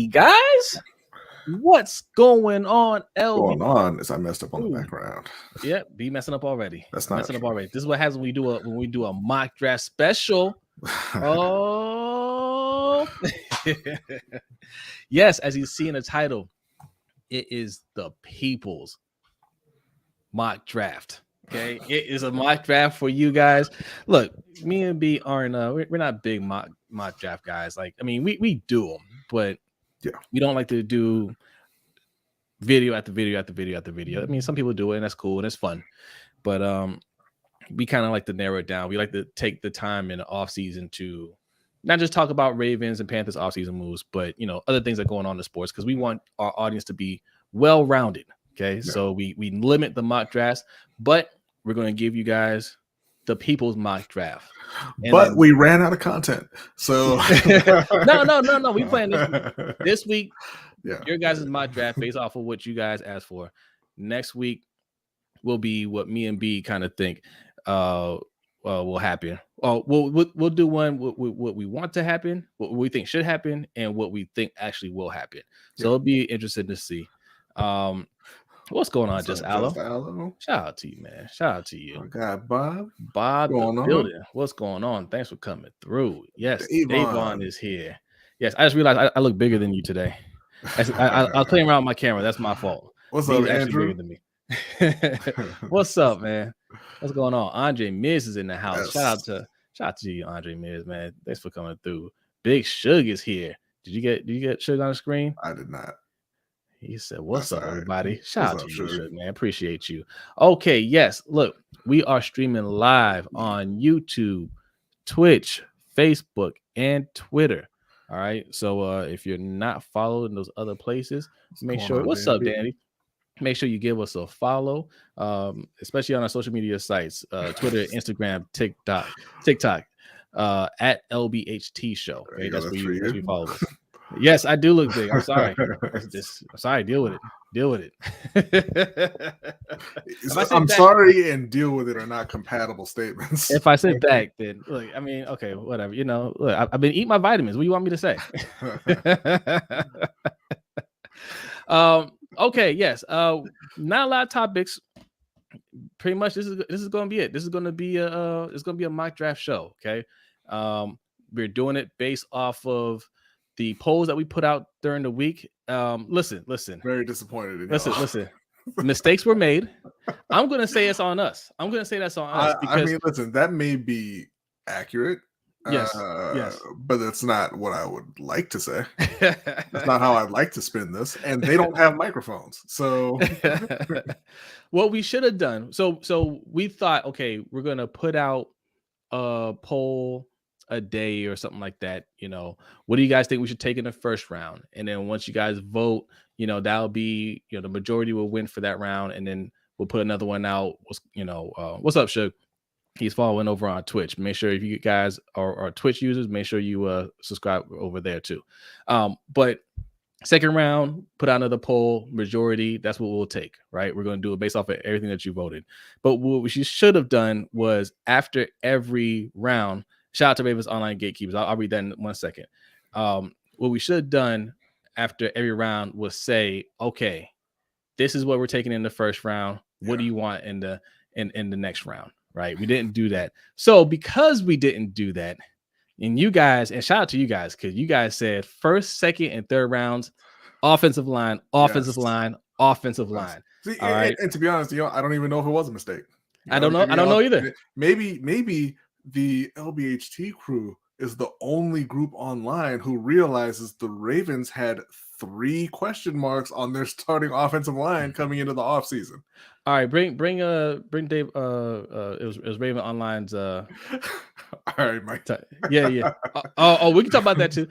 Hey guys, what's going on, LB? Going on is I messed up on the Ooh. background. Yep, be messing up already. That's not messing up true. already. This is what happens when we do a mock draft special. Oh, yes, as you see in the title, it is the people's mock draft. Okay, it is a mock draft for you guys. Look, me and B aren't we're not big mock draft guys. Like, I mean, we do them, but yeah, we don't like to do video after video after video after video. I mean, some people do it, and that's cool and it's fun. But we kind of like to narrow it down. We like to take the time in the off season to not just talk about Ravens and Panthers offseason moves, but other things that are going on in the sports, because we want our audience to be well rounded. Okay, so we limit the mock drafts, but we're going to give you guys the people's mock draft. But we ran out of content, so no. We playing this week. Yeah, your guys' mock draft based off of what you guys asked for. Next week will be what me and B kind of think will happen. We'll do one what we want to happen, what we think should happen, and what we think actually will happen. So it'll be interesting to see. What's going on, Just Aloe? Shout out to you, man. Shout out to you. Oh God, Bob the building. What's going on? Thanks for coming through. Yes, Davon is here. Yes, I just realized I look bigger than you today. I was playing around with my camera. That's my fault. What's up, Andrew? Bigger than me. What's up, man? What's going on? Andre Miz is in the house. Yes. Shout out to you, Andre Miz, man. Thanks for coming through. Big Shug is here. Did you get Shug on the screen? I did not. He said, "What's up, everybody? Shout out to you, Shug, man. Appreciate you." Okay, yes. Look, we are streaming live on YouTube, Twitch, Facebook, and Twitter. All right. So if you're not following those other places, make sure. What's up, Danny? Make sure you give us a follow, especially on our social media sites, Twitter, Instagram, TikTok, at LBHT Show. Okay, that's where you follow us. Yes, I do look big. I'm sorry. I'm sorry. Deal with it. I'm sorry and deal with it are not compatible statements. If I sit back, then look, I mean, okay, whatever. Look, I've been eating my vitamins. What do you want me to say? Okay, yes. Not a lot of topics. Pretty much this is going to be it. This is going to be a mock draft show, okay? We're doing it based off of the polls that we put out during the week. Listen. Very disappointed in listen. Mistakes were made. I'm going to say it's on us. I'm going to say that's on us because I mean, listen, that may be accurate. Yes. But that's not what I would like to say. That's not how I'd like to spin this. And they don't have microphones. So what we should have done. So we thought, okay, we're going to put out a poll a day or something like that. What do you guys think we should take in the first round? And then once you guys vote, that'll be, the majority will win for that round. And then we'll put another one out. What's up, Shug? He's following over on Twitch. Make sure if you guys are Twitch users, make sure you subscribe over there too. But second round, put out another poll, majority, that's what we'll take, right? We're going to do it based off of everything that you voted. But what we should have done was after every round, shout out to Ravens Online Gatekeepers. I'll read that in 1 second. What we should have done after every round was say, okay, this is what we're taking in the first round. What do you want in the next round? Right. We didn't do that. So because we didn't do that, and you guys, and shout out to you guys, because you guys said first, second, and third rounds, offensive line. See, all right. And to be honest, I don't even know if it was a mistake. I don't know. I don't know either. Maybe the LBHT crew is the only group online who realizes the Ravens had 3 question marks on their starting offensive line coming into the offseason. All right, bring Dave. It was Raven Online's. All right, Mike. Yeah. We can talk about that too.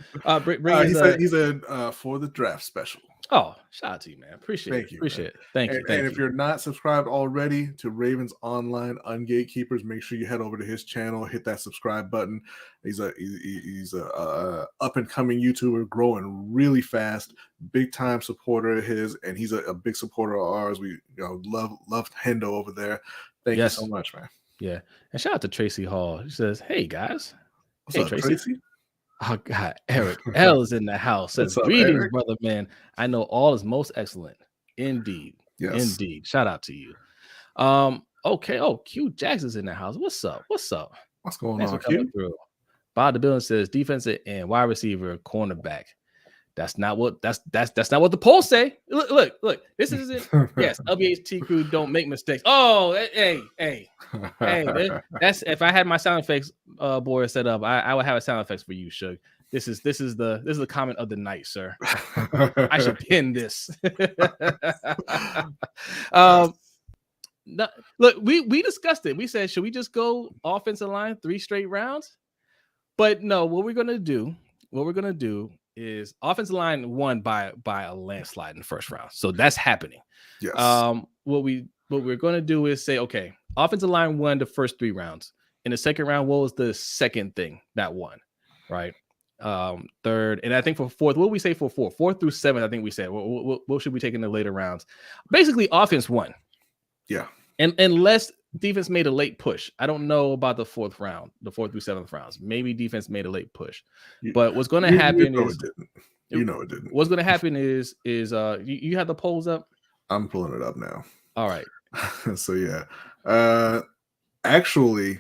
He said for the draft special. Oh, shout out to you, man. Appreciate it. Thank you. And if you're not subscribed already to Ravens Online Gatekeepers, make sure you head over to his channel, hit that subscribe button. He's a up and coming YouTuber, growing really fast, big time supporter of his, and he's a big supporter of ours. We love Hendo over there. Thank you so much, man. Yeah, and shout out to Tracy Hall. She says, "Hey guys, what's up, Tracy? Oh God, Eric L is in the house. Says What's up, greetings, Eric? brother man. I know all is most excellent. Indeed. Yes. Indeed. Shout out to you. Okay. Oh, Q Jackson's in the house. What's up? What's up? What's going Thanks for on, coming Q? through. Bob the Building says defensive and wide receiver, cornerback. That's not what that's not what the polls say. Look. This isn't yes. WHT crew don't make mistakes. Oh, hey. That's if I had my sound effects board set up, I would have a sound effects for you, Suge. This is the comment of the night, sir. I should pin this. um, no, look, we discussed it. We said, should we just go offensive line 3 straight rounds? But no, what we're gonna do is offensive line won by a landslide in the first round. So that's happening. Yes. What we're gonna do is say, okay, offensive line won the first 3 rounds. In the second round, what was the second thing that won? Right. Third, and I think for fourth, what did we say for fourth? 4th through 7th, I think we said what should we take in the later rounds? Basically, offense won. Yeah. And unless defense made a late push. I don't know about the 4th round, the 4th through 7th rounds. Maybe defense made a late push. But what's going to happen is it didn't. You know it didn't. What's going to happen is you have the polls up? I'm pulling it up now. All right. So yeah. Actually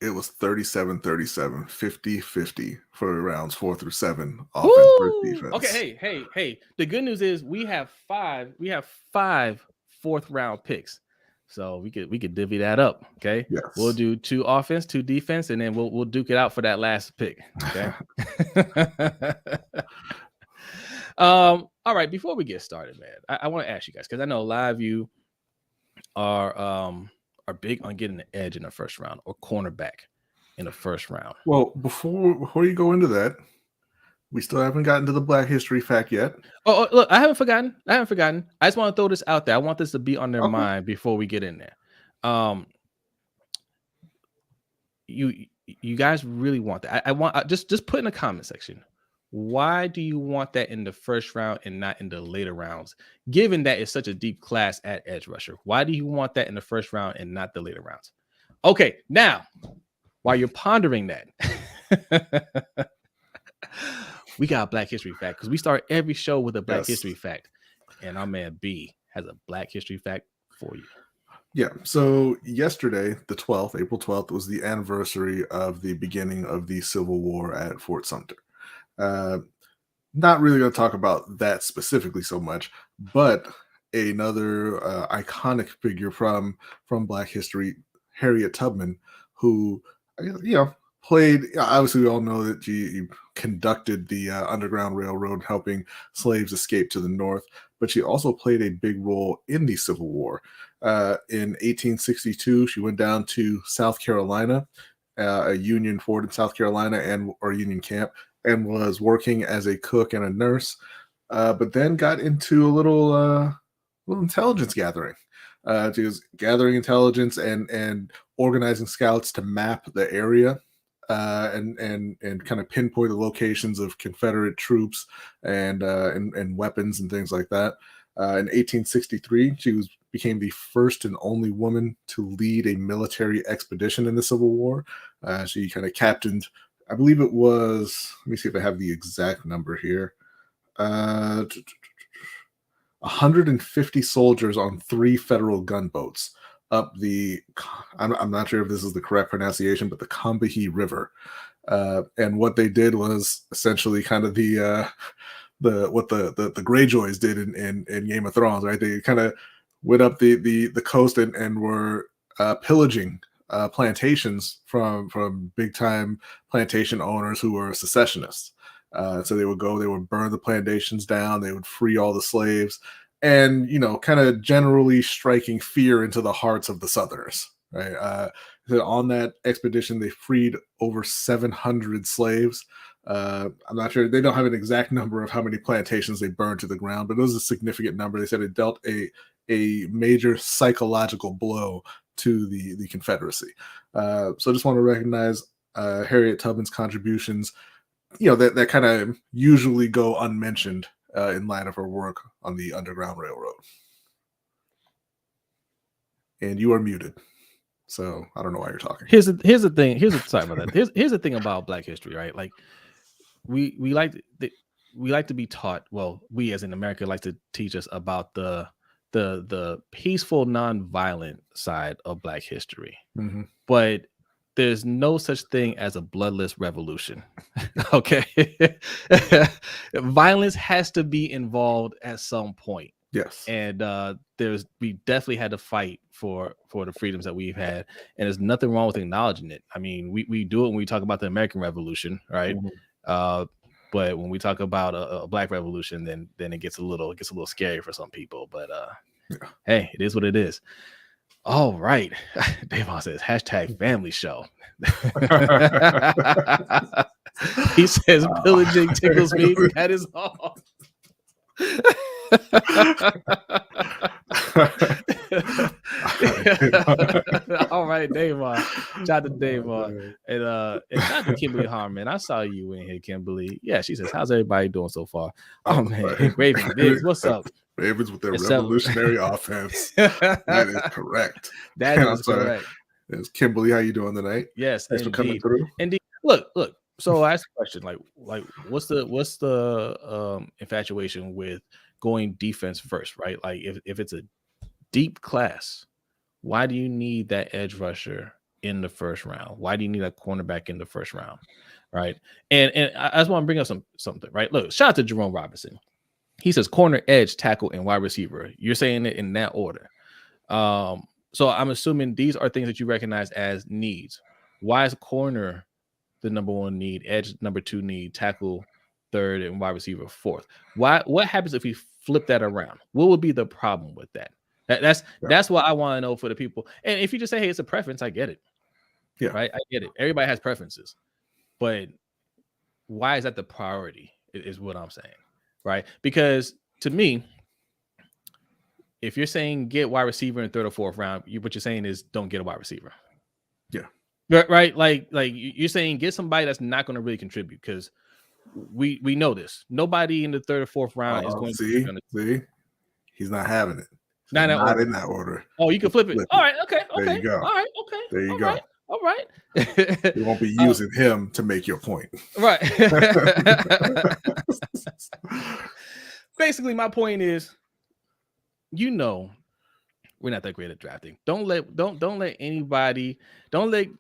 it was 37-37, 50-50 for rounds 4 through 7 offense versus defense. Okay, hey. The good news is we have 5 4th round picks. So we could divvy that up. Okay. Yes. We'll do 2 offense, 2 defense, and then we'll duke it out for that last pick. Okay. All right. Before we get started, man, I want to ask you guys, because I know a lot of you are big on getting the edge in the first round or cornerback in the first round. Well, before you go into that, we still haven't gotten to the Black History fact yet. Oh, look, I haven't forgotten. I just want to throw this out there. I want this to be on their mind before we get in there. You guys really want that? I want just put in the comment section. Why do you want that in the first round and not in the later rounds? Given that it's such a deep class at edge rusher, why do you want that in the first round and not the later rounds? Okay, now while you're pondering that, we got a Black History fact because we start every show with a Black History fact, and our man B has a Black History fact for you. Yeah. So yesterday, the 12th, April 12th, was the anniversary of the beginning of the Civil War at Fort Sumter. Not really going to talk about that specifically so much, but another iconic figure from Black history, Harriet Tubman, who played. Obviously, we all know that she conducted the Underground Railroad, helping slaves escape to the North, but she also played a big role in the Civil War. In 1862, she went down to South Carolina, a Union fort in South Carolina, or Union camp, and was working as a cook and a nurse, but then got into a little intelligence gathering. She was gathering intelligence and organizing scouts to map the area and kind of pinpoint the locations of Confederate troops and weapons and things like that. In 1863, she became the first and only woman to lead a military expedition in the Civil War. She kind of captained, I believe it was, let me see if I have the exact number here. 150 soldiers on 3 federal gunboats up I'm not sure if this is the correct pronunciation, but the Combahee River. And what they did was essentially kind of what the Greyjoys did in Game of Thrones, right? They kind of went up the coast and were pillaging plantations from big time plantation owners who were secessionists. So they would burn the plantations down, they would free all the slaves, and kind of generally striking fear into the hearts of the Southerners. Right. So on that expedition, they freed over 700 slaves. I'm not sure, they don't have an exact number of how many plantations they burned to the ground, but it was a significant number. They said it dealt a major psychological blow to the Confederacy. So I just want to recognize Harriet Tubman's contributions, that kind of usually go unmentioned in light of her work on the Underground Railroad. And you are muted. So I don't know why you're talking. Here's the thing. Sorry about that. Here's the thing about Black history, right? Like we like to be taught. Well, we as in America like to teach us about the peaceful, non-violent side of Black history, but there's no such thing as a bloodless revolution. Okay, violence has to be involved at some point. Yes, and we definitely had to fight for the freedoms that we've had, and there's nothing wrong with acknowledging it. I mean, we do it when we talk about the American Revolution, right? But when we talk about a Black revolution, then it gets a little scary for some people. But hey, it is what it is. All right. Davon says #family show. He says pillaging tickles me. That is all. All right, Davon. Shout out to Davon. And shout out to Kimberly Harmon. I saw you in here, Kimberly. Yeah, she says, how's everybody doing so far? Oh man, Ravens Biggs, what's up? Ravens with their revolutionary offense. That is correct. That is correct. It's Kimberly. How you doing tonight? Yes, thanks for coming through. Indeed. Look. So I asked a question, like what's the infatuation with going defense first, right? Like if it's a deep class, why do you need that edge rusher in the first round? Why do you need a cornerback in the first round, right? And I just want to bring up something, right? Look, shout out to Jerome Robinson. He says corner, edge, tackle, and wide receiver. You're saying it in that order. So I'm assuming these are things that you recognize as needs. Why is corner the number one need, edge number two need, tackle third, and wide receiver fourth? What happens if we flip that around? What would be the problem with that? That's what I want to know for the people. And if you just say, hey, it's a preference, I get it. Yeah. Right. I get it. Everybody has preferences. But why is that the priority is what I'm saying. Right. Because to me, if you're saying get wide receiver in third or fourth round, what you're saying is don't get a wide receiver. Yeah. Right. Like you're saying get somebody that's not going to really contribute, because we know this. Nobody in the third or fourth round is going to see. He's not having it. Not in that order. Oh, you can flip it. All right. Okay. There you go. All right. Okay. There you go. All right. You won't be using him to make your point. Right. Basically, my point is, we're not that great at drafting. Don't let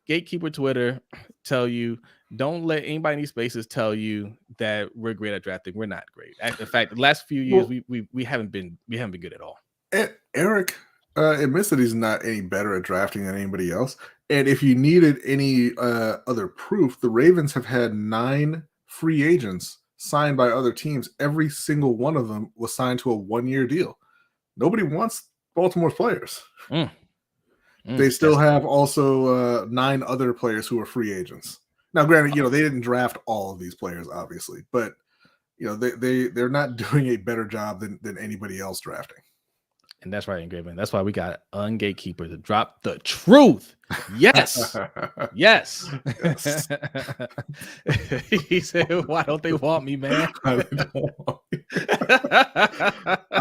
Gatekeeper Twitter tell you. Don't let anybody in these spaces tell you that we're great at drafting. We're not great. In fact, the last few years we haven't been good at all. And Eric admits that he's not any better at drafting than anybody else. And if you needed any other proof, the Ravens have had 9 free agents signed by other teams. Every single one of them was signed to a 1-year deal. Nobody wants Baltimore's players. They still have also 9 other players who are free agents. Now, granted, they didn't draft all of these players, obviously, but they're not doing a better job than anybody else drafting. And that's right, Engraven. That's why we got Ungatekeeper to drop the truth. Yes. Yes. He said, why don't they want me, man? I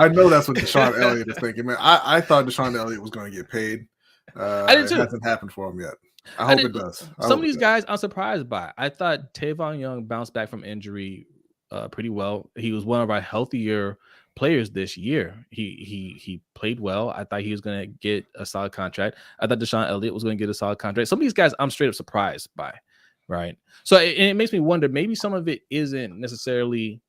know that's what Deshaun Elliott is thinking, man. I thought Deshaun Elliott was going to get paid. I did too. It hasn't happened for him yet. I hope it does. Some of these guys I'm surprised by. I thought Tavon Young bounced back from injury pretty well. He was one of our healthier players this year. He played well. I thought he was going to get a solid contract. I thought Deshaun Elliott was going to get a solid contract. Some of these guys I'm straight up surprised by, right? So it makes me wonder, maybe some of it isn't necessarily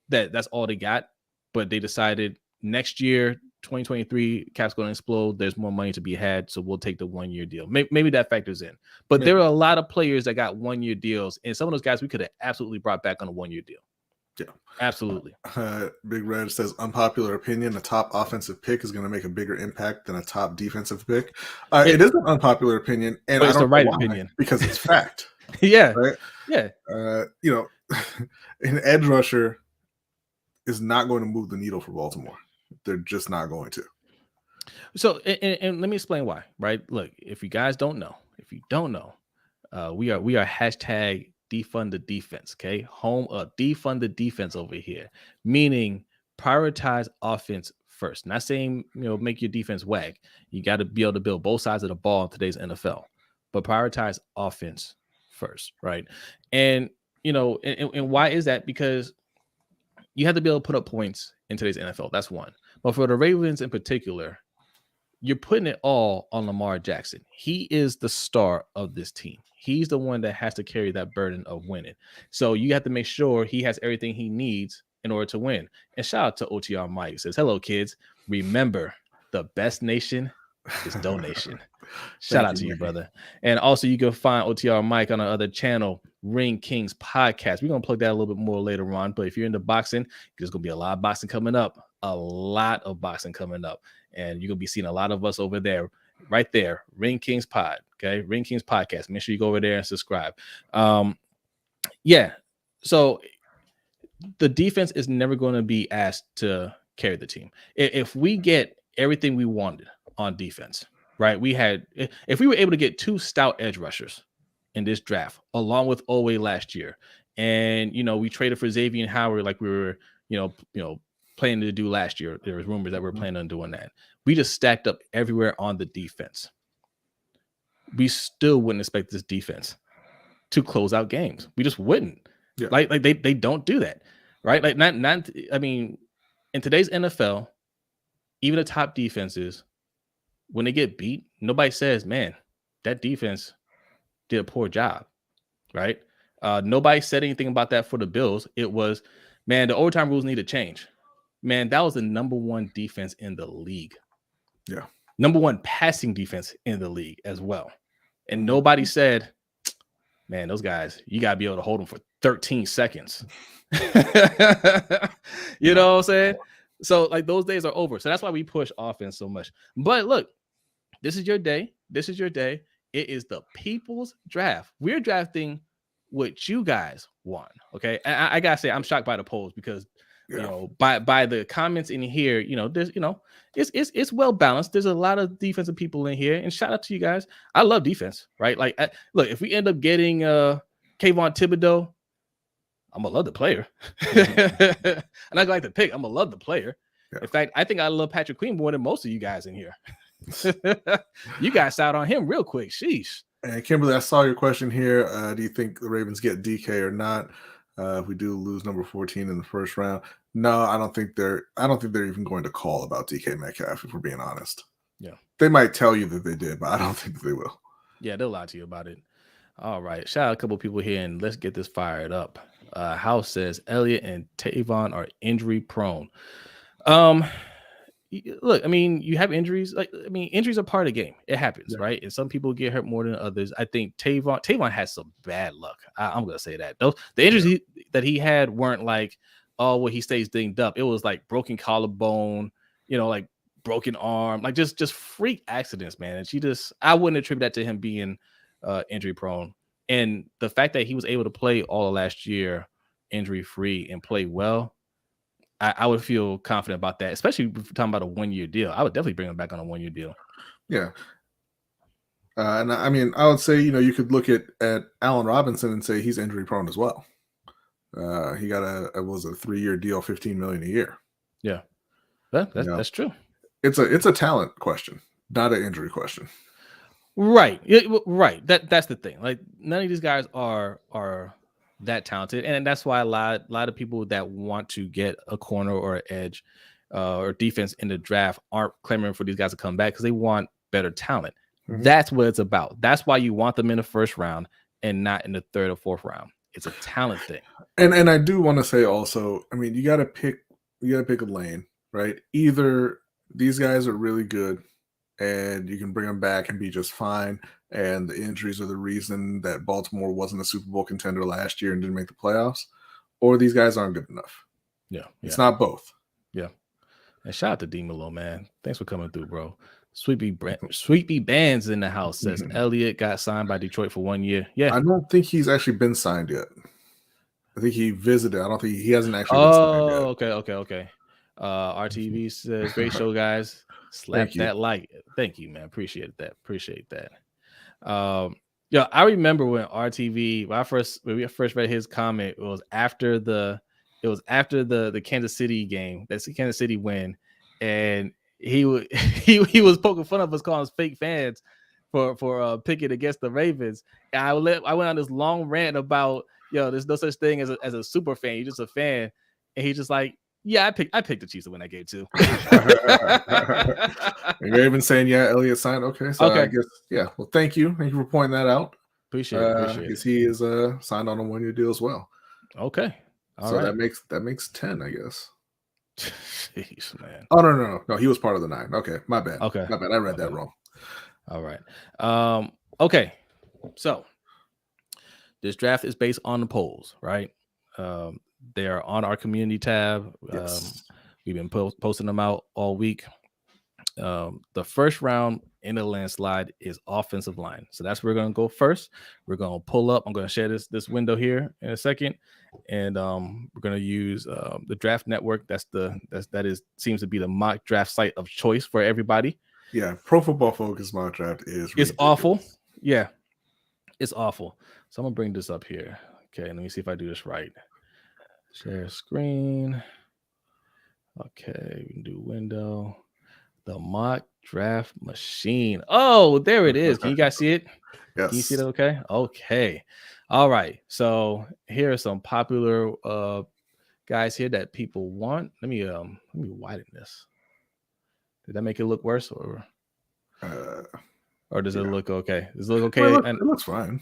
that's all they got, but they decided next year, 2023, cap's going to explode. There's more money to be had, so we'll take the 1-year deal. Maybe that factors in. But there are a lot of players that got 1-year deals, and some of those guys we could have absolutely brought back on a 1-year deal. Yeah, absolutely. Big Red says, unpopular opinion, a top offensive pick is going to make a bigger impact than a top defensive pick. It is an unpopular opinion, and it's the right opinion because it's fact. Yeah, right. Yeah. An edge rusher is not going to move the needle for Baltimore. They're just not going to. So, and let me explain why. Right? Look, if you guys don't know, we are hashtag defund the defense. Okay, home of defund the defense over here, meaning prioritize offense first. Not saying, make your defense whack. You got to be able to build both sides of the ball in today's NFL, but prioritize offense first, right? And, and why is that? Because you have to be able to put up points in today's NFL. That's one. But for the Ravens in particular, you're putting it all on Lamar Jackson. He is the star of this team. He's the one that has to carry that burden of winning. So you have to make sure he has everything he needs in order to win. And shout out to OTR Mike. Says, hello, kids. Remember, the best nation is donation. Shout out to you, brother. And also, you can find OTR Mike on our other channel, Ring Kings Podcast. We're going to plug that a little bit more later on. But if you're into boxing, there's going to be a lot of boxing coming up. A lot of boxing coming up. And you're going to be seeing a lot of us over there, right there, Ring Kings Pod, okay? Ring Kings Podcast. Make sure you go over there and subscribe. Yeah, so the defense is never going to be asked to carry the team. If we get everything we wanted on defense, right, if we were able to get 2 stout edge rushers in this draft, along with Owe last year, and, we traded for Xavier Howard like we were, planning to do last year. There was rumors that we're planning on doing that. We just stacked up everywhere on the defense. We still wouldn't expect this defense to close out games. We just wouldn't. Yeah. Like they don't do that, right? Like not. I mean, in today's NFL, even the top defenses, when they get beat, nobody says, "Man, that defense did a poor job," right? Nobody said anything about that for the Bills. It was, man, the overtime rules need to change. Man, that was the number 1 defense in the league. Yeah. Number 1 passing defense in the league as well. And nobody said, man, those guys, you got to be able to hold them for 13 seconds. You know what I'm saying? So, like, those days are over. So that's why we push offense so much. But look, this is your day. This is your day. It is the people's draft. We're drafting what you guys want. Okay. And I got to say, I'm shocked by the polls because, by the comments in here, there's, it's well balanced. There's a lot of defensive people in here, and shout out to you guys. I love defense, right? Like, look, if we end up getting Kayvon Thibodeau, I'm gonna love the player. And I like the pick. I'm gonna love the player. Yeah. In fact, I think I love Patrick Queen more than most of you guys in here. You guys out on him real quick. Sheesh. And Kimberly, I saw your question here. Do you think the Ravens get DK or not? If we do lose number 14 in the first round, no, I don't think they're even going to call about DK Metcalf, if we're being honest. Yeah. They might tell you that they did, but I don't think they will. Yeah, they'll lie to you about it. All right. Shout out a couple people here and let's get this fired up. House says Elliott and Tavon are injury prone. Look, I mean, you have injuries. Injuries are part of the game. It happens, right? And some people get hurt more than others. I think Tavon has some bad luck. I'm gonna say that. The injuries that he had weren't like, oh, well, he stays dinged up. It was like broken collarbone, like broken arm, like just freak accidents, man. And I wouldn't attribute that to him being injury prone. And the fact that he was able to play all of last year injury free and play well, I would feel confident about that, especially if we're talking about a 1-year deal. I would definitely bring him back on a 1-year deal. Yeah. And I mean, I would say, you could look at Allen Robinson and say he's injury prone as well. He got a 3-year deal, $15 million a year. Yeah. That's true. It's a talent question, not an injury question. Right. Right. That's the thing. Like, none of these guys are that talented, and that's why a lot of people that want to get a corner or an edge or defense in the draft aren't clamoring for these guys to come back because they want better talent. Mm-hmm. That's what it's about. That's why you want them in the first round and not in the 3rd or 4th round. It's a talent thing. And I do want to say also, I mean, you got to pick a lane, right? Either these guys are really good and you can bring them back and be just fine, and the injuries are the reason that Baltimore wasn't a Super Bowl contender last year and didn't make the playoffs, or these guys aren't good enough. Yeah. It's not both. Yeah. And shout out to D Malo, man. Thanks for coming through, bro. Sweepy Bands in the house says Elliott got signed by Detroit for 1 year. Yeah. I don't think he's actually been signed yet. I think he visited. I don't think he hasn't actually been signed yet. Okay. RTV says, great show, guys. Slap that like. Thank you, man. Appreciate that. I remember when we first read his comment, it was after the Kansas City game. That's the Kansas City win. and he he was poking fun of us, calling us fake fans for picking against the Ravens. And I went on this long rant about, there's no such thing as a super fan. You're just a fan. And he's just like, yeah, I picked the Chiefs to win that game too. And Raven saying, yeah, Elliott signed. Okay, so I Okay. guess, yeah. Well, thank you for pointing that out. Appreciate it. Because he is signed on a 1-year deal as well. Okay. All so right. that makes 10, I guess. Jeez, man. Oh no, he was part of the 9. Okay, my bad. Okay. My bad. I read that wrong. All right. Okay. So this draft is based on the polls, right? They are on our community tab. Yes. We've been posting them out all week. The first round in the landslide is offensive line. So that's where we're going to go first. We're going to pull up. I'm going to share this window here in a second. And we're going to use the Draft Network. That seems to be the mock draft site of choice for everybody. Yeah, Pro Football Focus mock draft is ridiculous. It's awful. Yeah, it's awful. So I'm going to bring this up here. Okay, let me see if I do this right. Share screen. Okay, we can do window. The mock draft machine. Oh, there it is. Can you guys see it? Yes. Can you see that? Okay. Okay. All right. So here are some popular guys here that people want. Let me widen this. Did that make it look worse, or does it look okay? Does it look okay? It looks fine.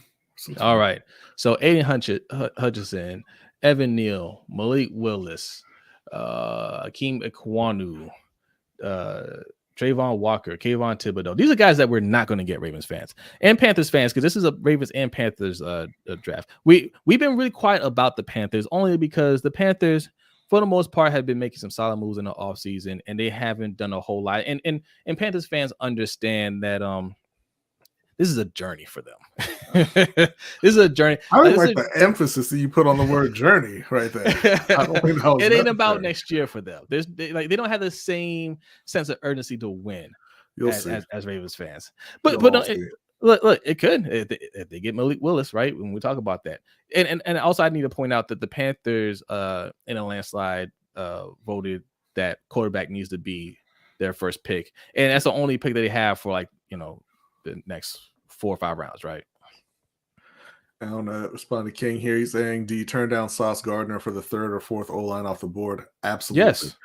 All right. So Aiden Hutchinson, Evan Neal, Malik Willis, Akeem Ikwanu, Trayvon Walker, Kayvon Thibodeau. These are guys that we're not going to get Ravens fans and Panthers fans, because this is a Ravens and Panthers draft. We've been really quiet about the Panthers only because the Panthers, for the most part, have been making some solid moves in the offseason, and they haven't done a whole lot. And Panthers fans understand that this is a journey for them. This is a journey. I like the emphasis that you put on the word journey right there. I don't think that was it ain't about next year for them. They don't have the same sense of urgency to win as Ravens fans. But look, it could if they get Malik Willis, right? When we talk about that. And also I need to point out that the Panthers in a landslide voted that quarterback needs to be their first pick. And that's the only pick that they have for the next 4 or 5 rounds, right? I don't know. Respond to King here. He's saying, do you turn down Sauce Gardner for the 3rd or 4th O-line off the board? Absolutely. Yes.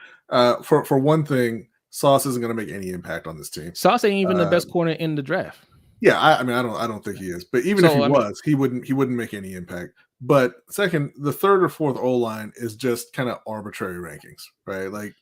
For one thing, Sauce isn't going to make any impact on this team. Sauce ain't even the best corner in the draft. Yeah, I don't think he is. But even if he was, he wouldn't make any impact. But second, the 3rd or 4th O-line is just kind of arbitrary rankings, right? Like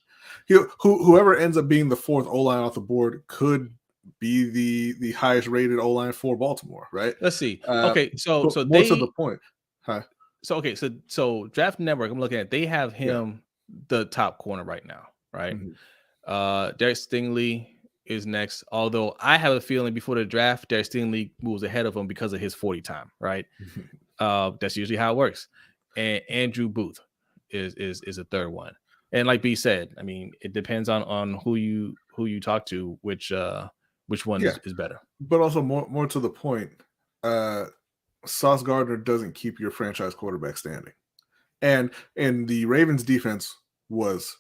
whoever ends up being the 4th O-line off the board could be the highest rated O-line for Baltimore, right? Let's see. Okay, so more to the point. Huh? So Draft Network, I'm looking at, they have him the top corner right now, right? Mm-hmm. Derek Stingley is next, although I have a feeling before the draft, Derek Stingley moves ahead of him because of his 40 time, right? That's usually how it works. And Andrew Booth is a 3rd one. And like B said, I mean, it depends on who you talk to, which one is better. But also more to the point, Sauce Gardner doesn't keep your franchise quarterback standing. And the Ravens defense was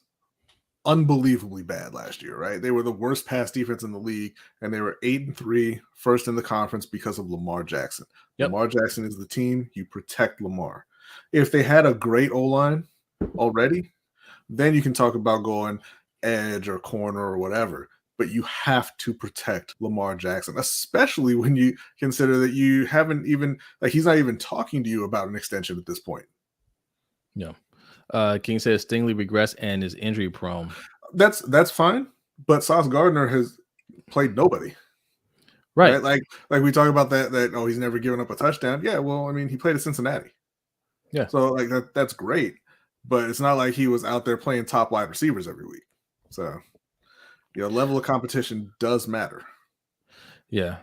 unbelievably bad last year, right? They were the worst pass defense in the league, and they were 8-3, first in the conference because of Lamar Jackson. Yep. Lamar Jackson is the team. You protect Lamar. If they had a great O-line already, then you can talk about going edge or corner or whatever. But you have to protect Lamar Jackson, especially when you consider that you haven't even, he's not even talking to you about an extension at this point. Yeah. King says Stingley regressed and is injury prone. That's fine, but Sauce Gardner has played nobody. Right? Like we talk about that he's never given up a touchdown. Yeah, well, I mean, he played at Cincinnati. Yeah. So that's great, but it's not like he was out there playing top wide receivers every week. So level of competition does matter. Yeah.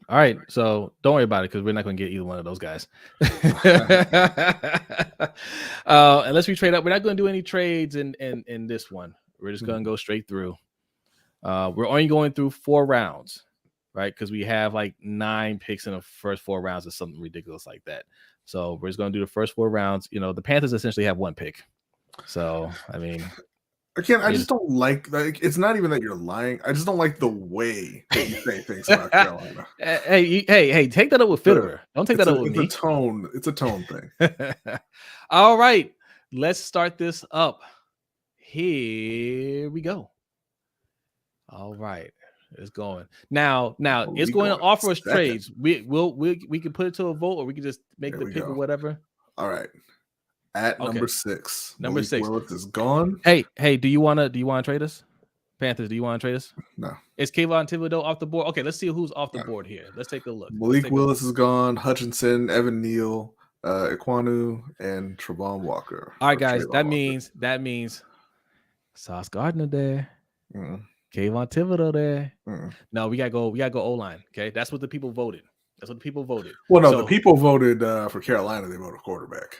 All right, so don't worry about it because we're not going to get either one of those guys. Unless we trade up, we're not going to do any trades in this one. We're just going to go straight through. We're only going through 4 rounds, right? Because we have 9 picks in the first 4 rounds or something ridiculous like that. So we're just going to do the first 4 rounds. The Panthers essentially have 1 pick. So I mean, Again, I just don't like it's not even that you're lying. I just don't like the way that you say things about Carolina. Hey, take that up with Fitterer. Don't take that up with me. It's a tone thing. All right, let's start this up. Here we go. All right, it's going now. It's going to offer us trades. We can put it to a vote, or we can just make the pick or whatever. All right. At number 6, Malik Willis is gone. Hey, do you want to trade us? Panthers, do you want to trade us? No. Is Kayvon Thibodeau off the board? Okay, let's see who's off the board here. Let's take a look. Malik Willis is gone. Hutchinson, Evan Neal, Iquanu, and Travon Walker. All right, guys. That means Sauce Gardner there. Kayvon Thibodeau there. No, we gotta go O-line. Okay, that's what the people voted. Well, no, the people voted for Carolina. They voted quarterback.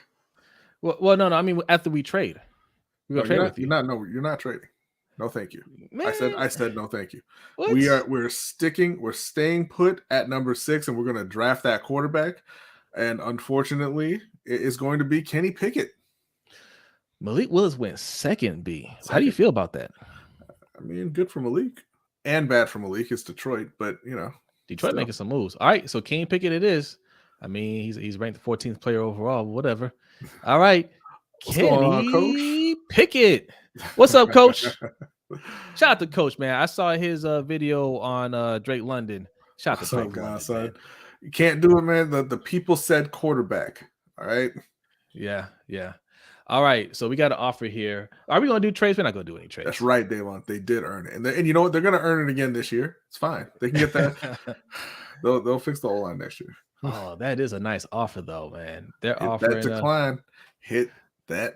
Well, no. I mean, after we trade, we're gonna trade with you. You're not trading. No, thank you. Man. I said no, thank you. What? We're staying put at number 6, and we're gonna draft that quarterback. And unfortunately, it is going to be Kenny Pickett. Malik Willis went second B. How do you feel about that? I mean, good for Malik and bad for Malik. It's Detroit, but Detroit making some moves. All right, so Kenny Pickett it is. I mean, he's ranked the 14th player overall, whatever. All right. Kenny Pickett. What's up, Coach? Shout out to Coach, man. I saw his video on Drake London. Shout out to Drake London, son. You can't do it, man. The people said quarterback. All right. Yeah. All right. So we got an offer here. Are we going to do trades? We're not going to do any trades. That's right, Davon. They did earn it. And you know what? They're going to earn it again this year. It's fine. They can get that. They'll fix the O-line next year. Oh, that is a nice offer, though, man. They're hit offering that decline. Hit that.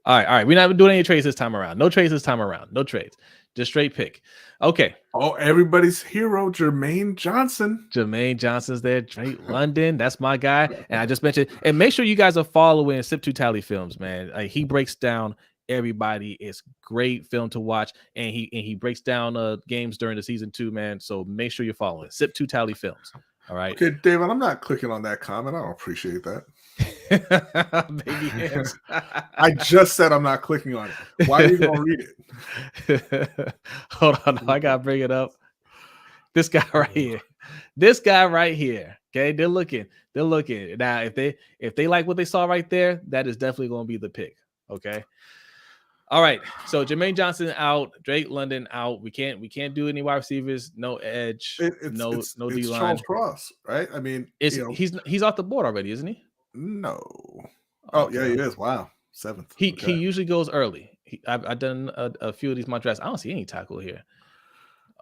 All right. We're not doing any trades this time around. No trades this time around. No trades. Just straight pick. Okay. Oh, everybody's hero, Jermaine Johnson. Jermaine Johnson's there. Drake London. That's my guy. And I just mentioned. And make sure you guys are following Sip 2 Tally Films, man. He breaks down everybody. It's great film to watch. And he breaks down games during the season too, man. So make sure you're following Sip 2 Tally Films. All right. Okay, David, I'm not clicking on that comment. I don't appreciate that. Baby hands. I just said I'm not clicking on it. Why are you gonna read it? Hold on, I gotta bring it up. This guy right here. Okay, they're looking. Now, if they like what they saw right there, that is definitely gonna be the pick. Okay. All right. So Jermaine Johnson out, Drake London out. We can't do any wide receivers, no edge, no D line. Charles Cross, right? I mean, he's off the board already, isn't he? No. Oh, yeah, he is. Wow. 7th. He usually goes early. I've done a few of these mock drafts. I don't see any tackle here.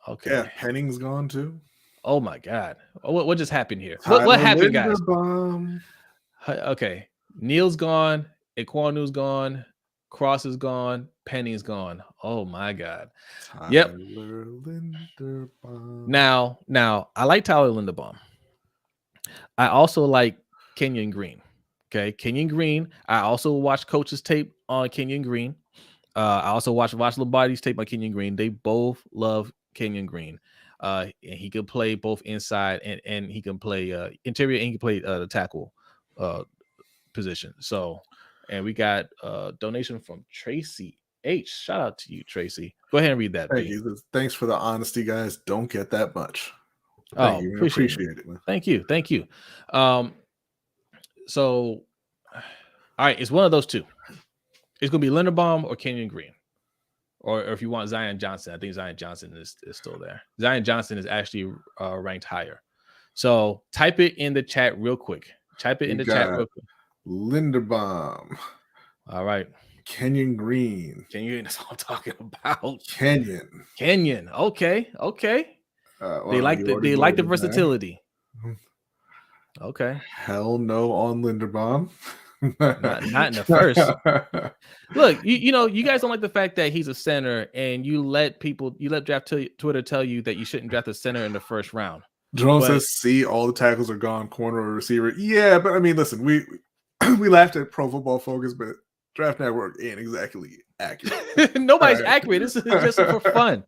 Okay. Yeah, Penning's gone too. Oh my God. What just happened here? What happened, guys? Okay. Neal's gone. Iquanu's gone. Cross is gone. Penny's gone. Oh my God. Yep. Now, I like Tyler Linderbaum. I also like Kenyon Green. Okay. Kenyon Green. I also watched Coach's tape on Kenyon Green. I also watched Lombardi's tape on Kenyon Green. They both love Kenyon Green. And he can play both inside and he can play interior and he can play the tackle position. So, and we got a donation from Tracy H. Shout out to you, Tracy. Go ahead and read that. Thank you. Thanks for the honesty, guys. Don't get that much. Thank you. Appreciate it, man. Thank you. So, all right, it's one of those two. It's going to be Linderbaum or Kenyon Green. Or if you want Zion Johnson, I think Zion Johnson is still there. Zion Johnson is actually ranked higher. So type it in the chat real quick. Linderbaum. All right. Kenyon Green. That's what I'm talking about. Kenyon. Okay. They like the versatility. Okay. Hell no on Linderbaum. not in the first. Look, you guys don't like the fact that he's a center, and you let draft Twitter tell you that you shouldn't draft a center in the first round. Jerome says, "See, all the tackles are gone, corner or receiver." Yeah, but I mean, listen, we laughed at Pro Football Focus, but Draft Network ain't exactly accurate. Nobody's accurate. This is just for fun.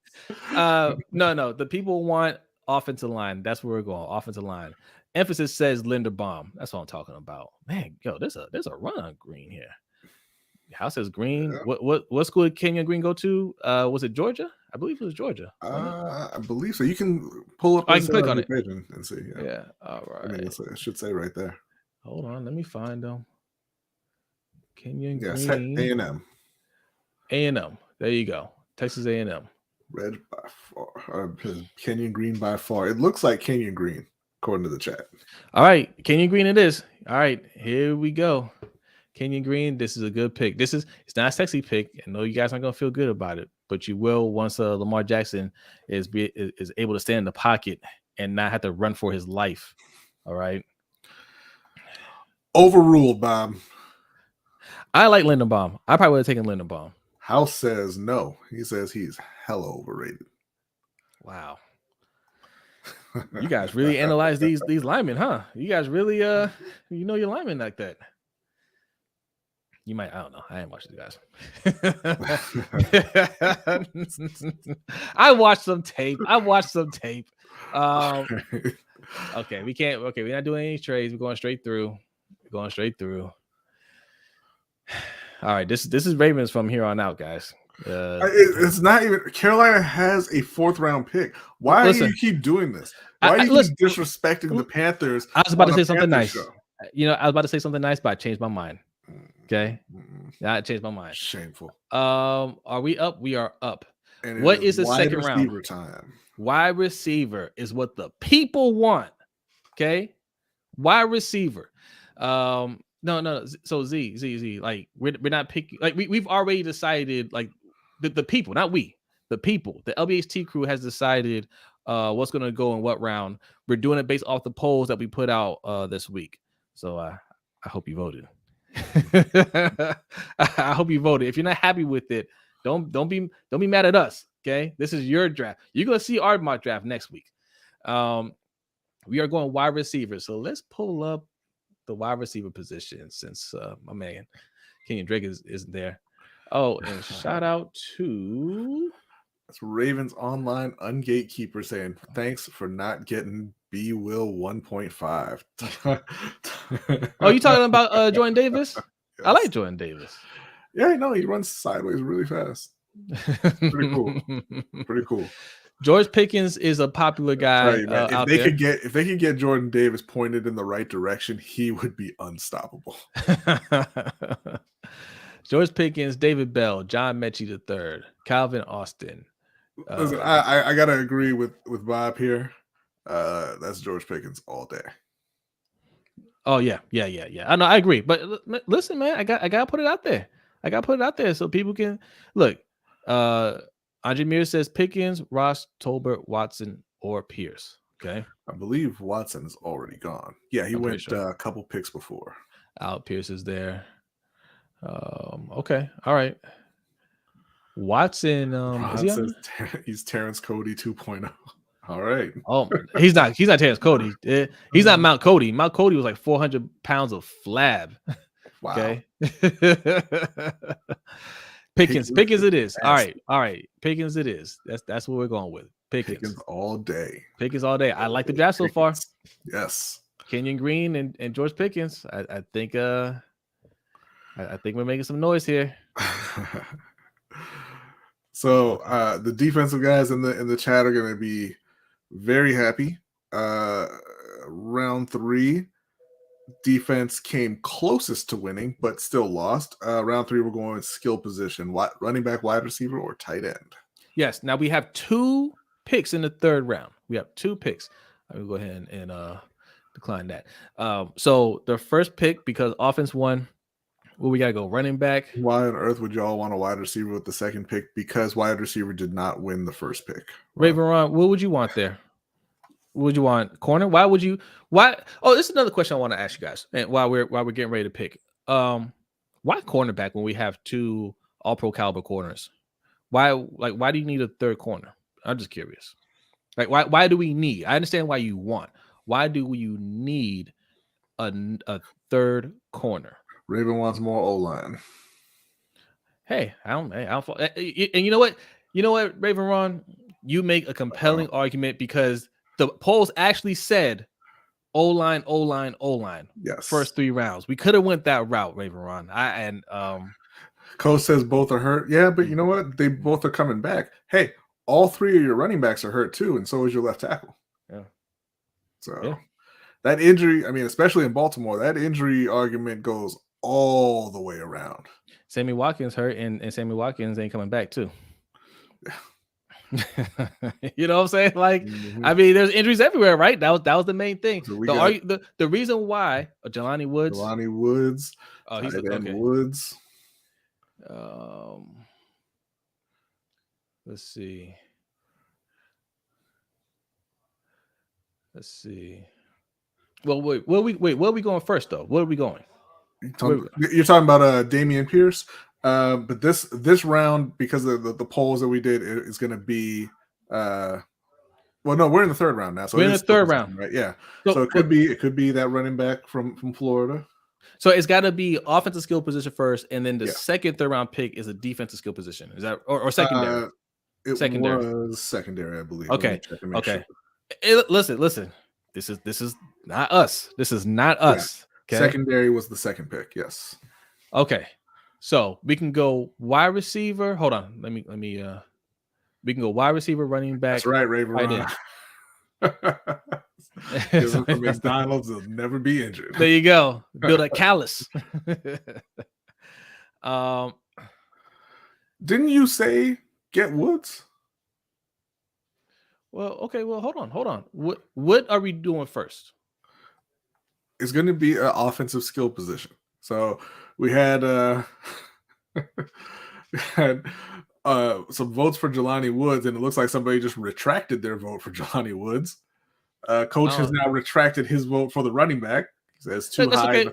No. The people want offensive line. That's where we're going. Offensive line. Emphasis says Linderbaum. That's what I'm talking about. Man, there's a run on Green here. House says Green. Yeah. What school did Kenyon Green go to? Was it Georgia? I believe it was Georgia. I believe so. You can pull up I his can click on your it. page and see. Yeah. Yeah. All I mean, right. it should say right there. Hold on. Let me find them. Kenyon Yes, Green. A&M. A&M. There you go. Texas A&M. Red by far. Kenyon Green by far. It looks like Kenyon Green, according to the chat. All right. Kenyon Green it is. All right. Here we go. Kenyon Green, this is a good pick. It's not a sexy pick. I know you guys aren't gonna feel good about it, but you will once Lamar Jackson is able to stand in the pocket and not have to run for his life. All right. Overruled, Bob. I like Lindenbaum. I probably would have taken Lindenbaum. House says no. He says he's hella overrated. Wow. You guys really analyze these linemen, huh? You guys really you know your linemen like that. You might, I don't know. I ain't watching you guys. I watched some tape. Okay, we can't. Okay, we're not doing any trades. We're going straight through. All right, this is Ravens from here on out, guys. It's not even. Carolina has a 4th round pick. Why do you keep doing this? Why do you keep disrespecting the Panthers? I was about to say something nice. Show? You know, I was about to say something nice, but I changed my mind. Okay, I changed my mind. Shameful. Are we up? We are up. And what is the second round? Time. Wide receiver is what the people want. Okay, wide receiver. No. So Z. Like we're not picking. Like we've already decided. Like the people, not we. The people. The LBHT crew has decided what's going to go in what round. We're doing it based off the polls that we put out this week. So I hope you voted. I hope you voted. If you're not happy with it, don't be mad at us. Okay, this is your draft. You're gonna see our mock draft next week. We are going wide receiver. So let's pull up the wide receiver position since my man Kenyon Drake isn't there. Oh, and shout out to that's Ravens Online Ungatekeeper saying thanks for not getting B Will 1.5. Oh, you talking about Jordan Davis? Yes. I like Jordan Davis. Yeah, I know he runs sideways really fast. Pretty cool. George Pickens is a popular guy. If they could get Jordan Davis pointed in the right direction, he would be unstoppable. George Pickens, David Bell, John Mechie III, Calvin Austin. Listen, I gotta agree with Bob here. That's George Pickens all day. Oh yeah. I know, I agree. But listen, man, I gotta put it out there. So people can look. Andre Mears says Pickens, Ross, Tolbert, Watson, or Pierce. Okay, I believe Watson is already gone. Yeah, he went a couple picks before. Out Pierce is there. Okay, all right. Watson, he's Terrence Cody 2.0. All right. Oh, he's not Terrence Cody. He's not Mount Cody. Mount Cody was like 400 pounds of flab. Wow. Okay. Pickens it is. All right. Pickens it is. That's what we're going with. Pickens all day. I like the draft so far. Yes. Kenyon Green and George Pickens. I think I think we're making some noise here. So the defensive guys in the chat are going to be very happy. Round 3. Defense came closest to winning, but still lost. Round 3, we're going with skill position: running back, wide receiver, or tight end. Yes. Now we have 2 picks in the 3rd round. We have 2 picks. I will go ahead and decline that. So the first pick, because offense won, well, we gotta go running back. Why on earth would y'all want a wide receiver with the 2nd pick? Because wide receiver did not win the 1st pick. Raven Ron, what would you want there? Would you want corner? Why? Oh, this is another question I want to ask you guys. And while we're getting ready to pick, why cornerback when we have 2 all-pro caliber corners? Why do you need a 3rd corner? I'm just curious. Like, why do we need? I understand why you want. Why do you need a 3rd corner? Raven wants more O-line. Hey, I don't. And you know what? Raven Ron, you make a compelling argument because the polls actually said O-line. Yes. First 3 rounds. We could have went that route, Raven Ron. Coach says both are hurt. Yeah, but you know what? They both are coming back. Hey, all three of your running backs are hurt too, and so is your left tackle. Yeah. Yeah. So that injury, I mean, especially in Baltimore, that injury argument goes all the way around. Sammy Watkins hurt, and Sammy Watkins ain't coming back too. You know what I'm saying? Like, I mean, there's injuries everywhere, right? That was the main thing. So we got The reason why Jelani Woods. Jelani Woods, Oh, he's tight end okay. Woods. Let's see. Well, wait. Where are we going first though? Where are we going? You're talking about Damian Pierce. But this round, because of the polls that we did, is going to be well, no, we're in the third round now. So we're in the third round, right? Yeah. So it could be that running back from Florida. So it's got to be offensive skill position first, and then the second, third round pick is a defensive skill position. Is that or secondary? Secondary was secondary, I believe. Okay. Okay. Listen. This is not us. This is not us. Yeah. Okay? Secondary was the second pick. Yes. Okay. So we can go wide receiver. Hold on. Let me. We can go wide receiver, running back. That's right, Raven. From McDonald's will never be injured. There you go. Build a callus. Didn't you say get Woods? Well, okay. Well, hold on. What are we doing first? It's going to be an offensive skill position. So we had some votes for Jelani Woods, and it looks like somebody just retracted their vote for Jelani Woods. Coach has now retracted his vote for the running back. That's too high. Okay.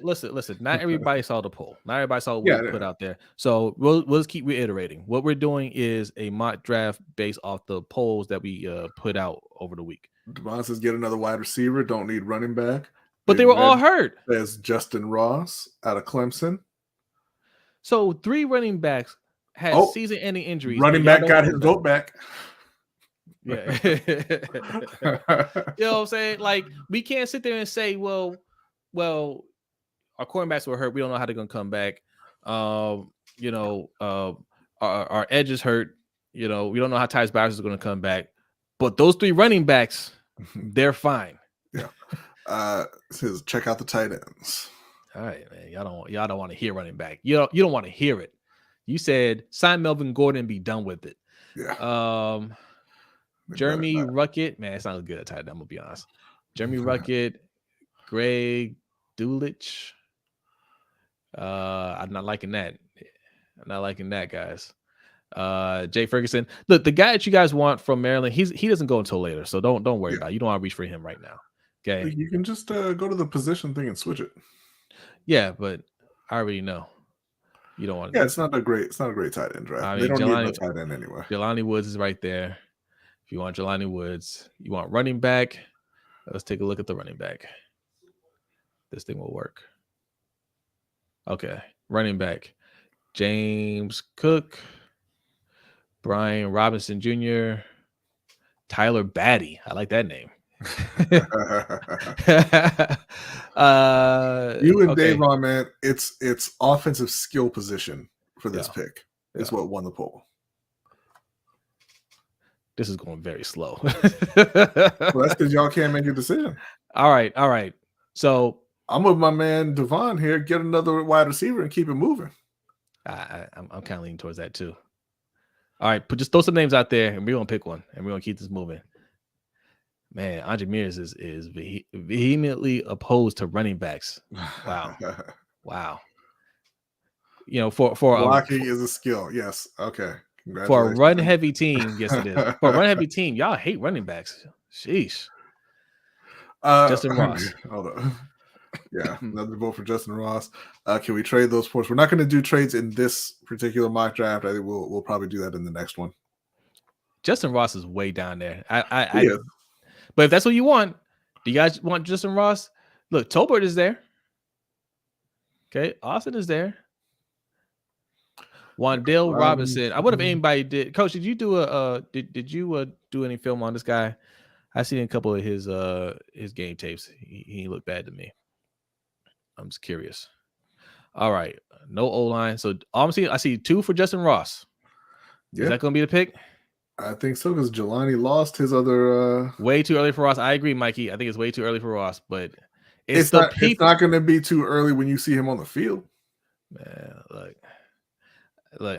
Listen. Not everybody saw the poll. Not everybody saw what we put out there. So we'll just keep reiterating. What we're doing is a mock draft based off the polls that we put out over the week. Devon says get another wide receiver. Don't need running back. But they were all hurt. There's Justin Ross out of Clemson. So 3 running backs had season-ending injuries. Running back got his vote back. Yeah. You know what I'm saying? Like, we can't sit there and say, well, our cornerbacks were hurt. We don't know how they're going to come back. Our edge is hurt. You know, we don't know how Tyus Bowers is going to come back. But those 3 running backs, they're fine. Yeah. Says check out the tight ends. All right, man. Y'all don't want to hear running back. You don't want to hear it. You said sign Melvin Gordon and be done with it. Yeah. Jeremy Ruckett, man, it's not good at tight end. I'm gonna be honest. Jeremy Ruckett, Greg Dulich. I'm not liking that. Guys. Jay Ferguson. Look, the guy that you guys want from Maryland, he doesn't go until later, so don't worry about it. You don't want to reach for him right now. Okay. You can just go to the position thing and switch it. Yeah, but I already know. You don't want to. Yeah, it's not a great tight end draft. They don't need no tight end anyway. Jelani Woods is right there. If you want Jelani Woods, you want running back. Let's take a look at the running back. This thing will work. Okay, running back. James Cook, Brian Robinson Jr., Tyler Batty. I like that name. You and Davon, man, it's offensive skill position for this pick. Is what won the poll. This is going very slow. Well, that's because y'all can't make a decision. All right. So I'm with my man Devon here. Get another wide receiver and keep it moving. I'm kind of leaning towards that too. All right, just throw some names out there, and we're gonna pick one, and we're gonna keep this moving. Man, Andre Mears is vehemently opposed to running backs. Wow. Wow. You know, for blocking is a skill. Yes. Okay. For a run-heavy team, yes, it is. For a run-heavy team, y'all hate running backs. Sheesh. Justin Ross. Hold on. Yeah, another vote for Justin Ross. Can we trade those points? We're not going to do trades in this particular mock draft. I think we'll probably do that in the next one. Justin Ross is way down there. But if that's what you want, do you guys want Justin Ross? Look, Tolbert is there. Okay, Austin is there. Wandale Robinson. I wonder if anybody did. Coach, did you do did you do any film on this guy? I seen a couple of his game tapes. He looked bad to me. I'm just curious. All right, No O-line. So obviously, I see 2 for Justin Ross. Yeah, Is that going to be the pick? I think so because Jelani lost his other. Way too early for Ross. I agree, Mikey. I think it's way too early for Ross, but it's It's the not. It's people. not going to be too early when you see him on the field. Man, look.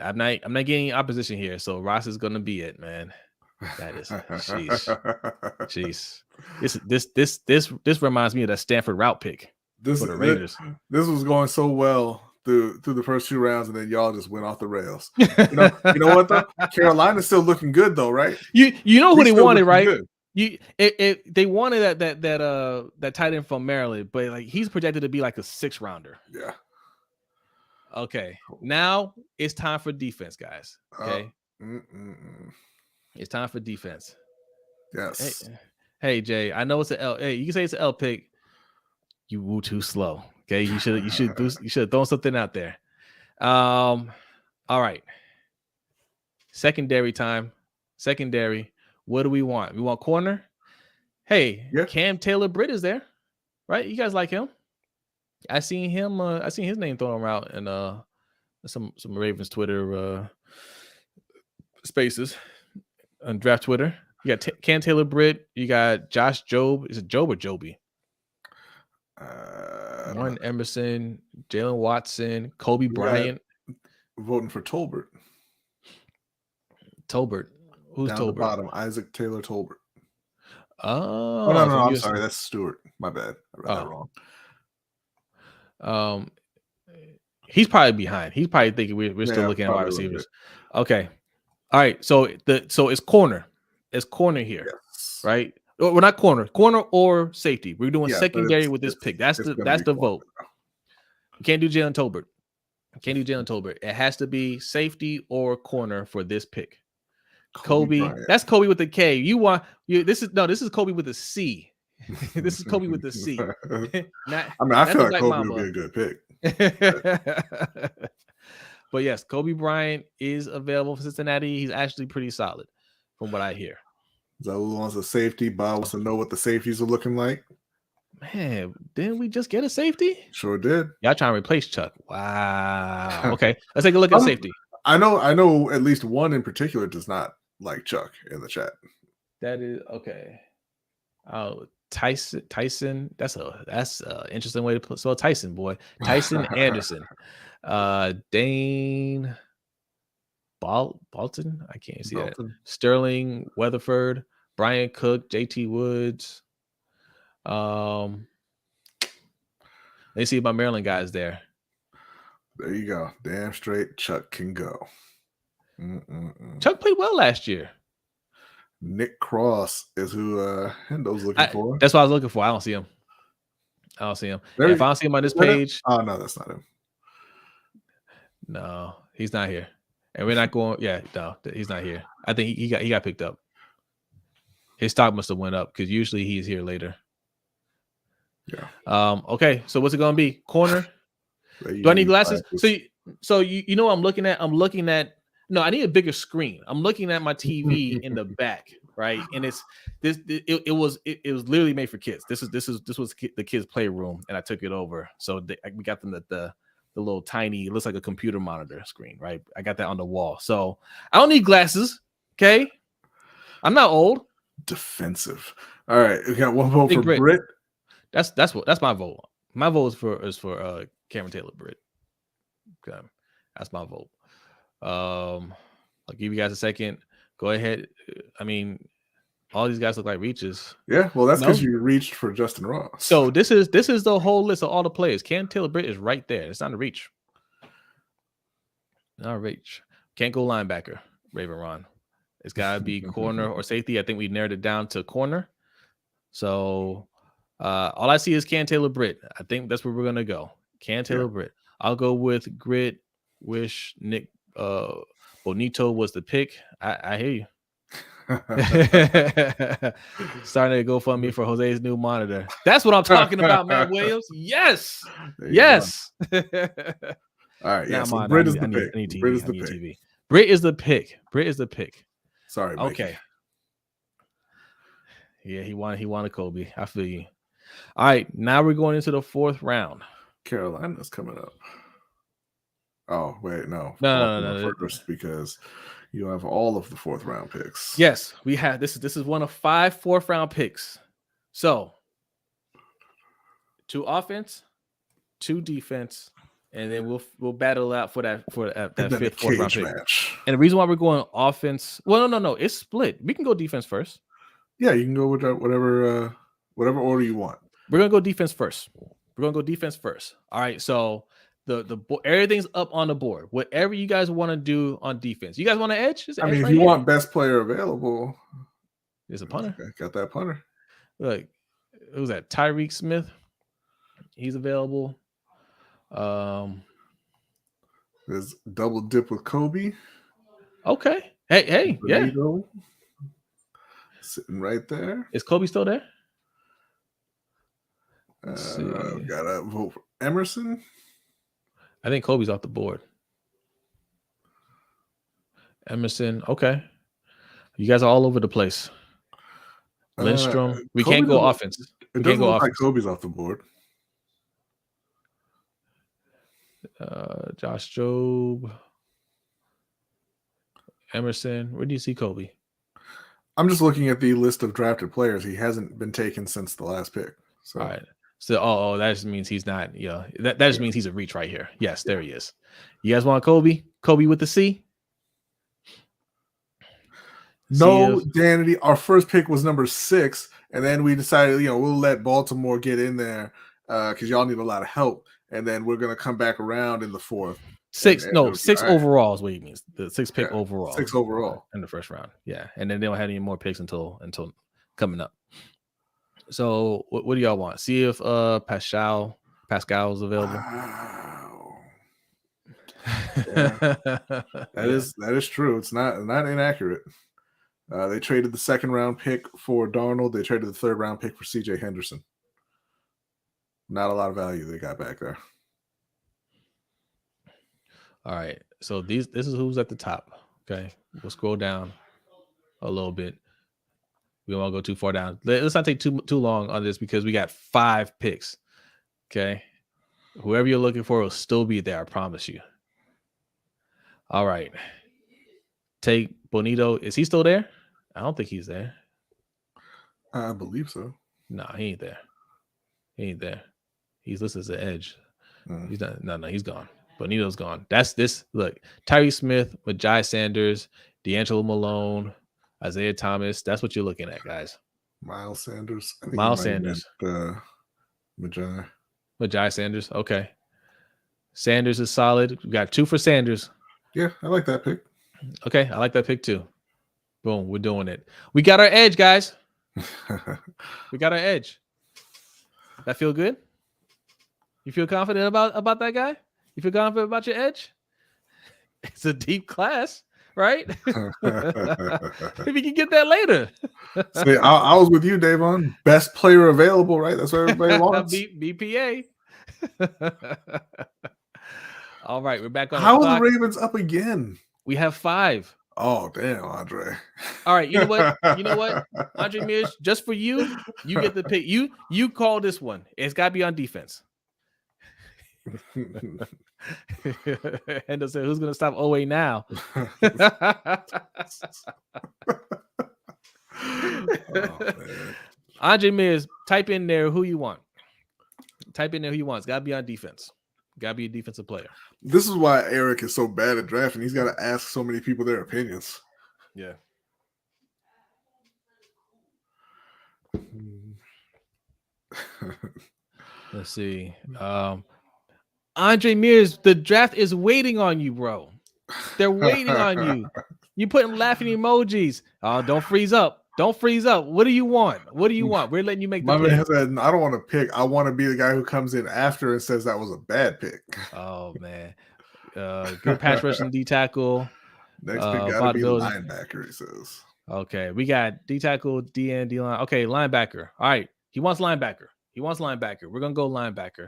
I'm not getting opposition here, so Ross is going to be it, man. That is jeez. This reminds me of that Stanford route pick This for the Raiders. this was going so well through the first 2 rounds, and then y'all just went off the rails. You know what though? Carolina's still looking good though, right? You know who He's they still wanted, looking right? good. They wanted that tight end from Maryland, but like he's projected to be like a 6th rounder. Yeah. Okay, now it's time for defense, guys. Okay, it's time for defense. Yes. Hey, Jay, I know it's an L. Hey, you can say it's an L pick. You woo too slow. Okay, you should have thrown something out there. All right. Secondary time. Secondary. What do we want? We want corner. Hey, Yeah. Cam Taylor-Britt is there, right? You guys like him? I seen him. I seen his name thrown around in some Ravens Twitter spaces on draft Twitter. You got Cam Taylor-Britt. You got Josh Jobe. Is it Jobe or Joby? Martin Emerson, Jalen Watson, Kobe Bryant. Voting for Tolbert. Tolbert. Who's down Tolbert? The bottom, Isaac Taylor Tolbert. Oh, no, I'm sorry, that's Stewart. My bad. I read that wrong. He's probably behind. He's probably thinking we're still looking at wide receivers. Okay. All right. So it's corner. It's corner here. Yes. Right? We're not corner or safety. We're doing secondary with this pick. That's the vote. You can't do Jalen Tolbert. It has to be safety or corner for this pick. Kobe. Bryant. That's Kobe with a K. This is Kobe with a C. This is Kobe with the C. I feel like Kobe would be a good pick. But yes, Kobe Bryant is available for Cincinnati. He's actually pretty solid from what I hear. Zalou wants a safety. Bob wants to know what the safeties are looking like. Man, didn't we just get a safety? Sure did. Y'all trying to replace Chuck. Wow. Okay, let's take a look at safety. I know at least one in particular does not like Chuck in the chat. That is okay. Oh, Tyson. That's a interesting way to put. So Tyson, boy, Tyson Anderson, Dane Balton. I can't see that. Sterling Weatherford, Brian Cook, JT Woods. Let's see if my Maryland guys there. There you go. Damn straight, Chuck can go. Chuck played well last year. Nick Cross is who Hendo's looking for. That's what I was looking for. I don't see him. If I don't see him on this page. Oh, no, that's not him. No, he's not here. And we're not going. Yeah, no, he's not here. I think he got picked up. His stock must have went up because usually he's here later. Yeah. Okay, so what's it going to be? Corner? Do I need glasses? So you know what I'm looking at? I'm looking at. No, I need a bigger screen. I'm looking at my TV in the back, right? And it was literally made for kids. This was the kids' playroom, and I took it over. So we got them the little tiny, it looks like a computer monitor screen, right? I got that on the wall. So I don't need glasses. Okay, I'm not old. Defensive. All right, we got one vote for Britt. That's my vote. My vote is for Cameron Taylor-Britt. Okay, that's my vote. I'll give you guys a second. Go ahead. I mean, all these guys look like reaches. Yeah, well, that's because you reached for Justin Ross. So this is the whole list of all the players. Cam Taylor-Britt is right there. It's not a reach. Not a reach. Can't go linebacker, Raven Ron. It's got to be corner or safety. I think we narrowed it down to corner. So all I see is Cam Taylor-Britt. I think that's where we're gonna go. Cam Taylor-Britt. I'll go with Grit. Wish Nick Bonito was the pick. I hear you. Starting to go fund me for Jose's new monitor. That's what I'm talking about, man. Williams. Yes. Yes. All right. Yeah. So Britt is the pick. Britt is the pick. Britt is the pick. Britt is the pick. Sorry, Mikey. Okay. Yeah, he wanted Kobe. I feel you. All right, now we're going into the 4th round. Carolina's coming up. Oh, wait, no. No. Baltimore first because you have all of the 4th round picks. Yes, we have this is one of 5 4th round picks. So 2 offense, 2 defense, and then we'll battle out for that And then a 5th, 4th round cage pick. match. And the reason why we're going offense, well, no, it's split. We can go defense first. Yeah, you can go with whatever order you want. We're gonna go defense first. All right. So the everything's up on the board. Whatever you guys want to do on defense. You guys want to edge? I mean, if you want best player available, there's a punter. Got that punter. Look, who's that? Tyreek Smith. He's available. There's double dip with Kobe. Okay. Hey, yeah. Sitting right there. Is Kobe still there? Gotta vote for Emerson. I think Kobe's off the board. Emerson. Okay. You guys are all over the place. Lindstrom. We can't go offense. It doesn't look like Kobe's off the board. Josh Jobe. Emerson. Where do you see Kobe? I'm just looking at the list of drafted players. He hasn't been taken since the last pick. So. All right. So, that just means he's not, that just means he's a reach right here. Yes, there he is. You guys want Kobe? Kobe with the C? No, Danity. Our first pick was number 6, and then we decided, we'll let Baltimore get in there because y'all need a lot of help, and then we're gonna come back around in the 4th. 6 overall is what he means. The 6th pick overall. 6 overall in the first round. Yeah, and then they don't have any more picks until coming up. So what do y'all want? See if Pascal is available. Wow. Yeah. That is true. It's not inaccurate. They traded the 2nd round pick for Darnold. They traded the 3rd round pick for CJ Henderson. Not a lot of value they got back there. All right. So this is who's at the top. Okay. We'll scroll down a little bit. We don't want to go too far down. Let's not take too long on this because we got 5 picks. Okay. Whoever you're looking for will still be there. I promise you. All right. Take Bonito. Is he still there? I don't think he's there. I believe so. No, he ain't there. He's listed as an edge. He's not. No, he's gone. Bonito's gone. That's this. Look, Tyree Smith, Majai Sanders, D'Angelo Malone, Isaiah Thomas. That's what you're looking at, guys. Miles Sanders. Majai Sanders. Okay. Sanders is solid. We got 2 for Sanders. Yeah, I like that pick. Okay, I like that pick too. Boom, we're doing it. We got our edge, guys. We got our edge. That feel good? You feel confident about that guy? You feel confident about your edge? It's a deep class, right? If you can get that later. See, I was with you, Davon. Best player available, right? That's what everybody wants. BPA. All right, we're back on. How are the Ravens up again? We have 5. Oh, damn, Andre. All right, you know what? Andre Mears, just for you, you get the pick. You call this one. It's got to be on defense. Hendo said, who's going to stop Owe now? Andre Mears, type in there who you want. It's got to be on defense. Got to be a defensive player. This is why Eric is so bad at drafting. He's got to ask so many people their opinions. Yeah. Let's see. Andre Mears, the draft is waiting on you, bro. They're waiting on you. You putting laughing emojis. Oh, don't freeze up. What do you want? We're letting you make the pick. Man said, I don't want to pick. I want to be the guy who comes in after and says that was a bad pick. Oh, man. Good pass rushing D tackle. Next pick got to be linebacker, he says. Okay, we got D tackle, D line. Okay, linebacker. All right, he wants linebacker. We're going to go linebacker.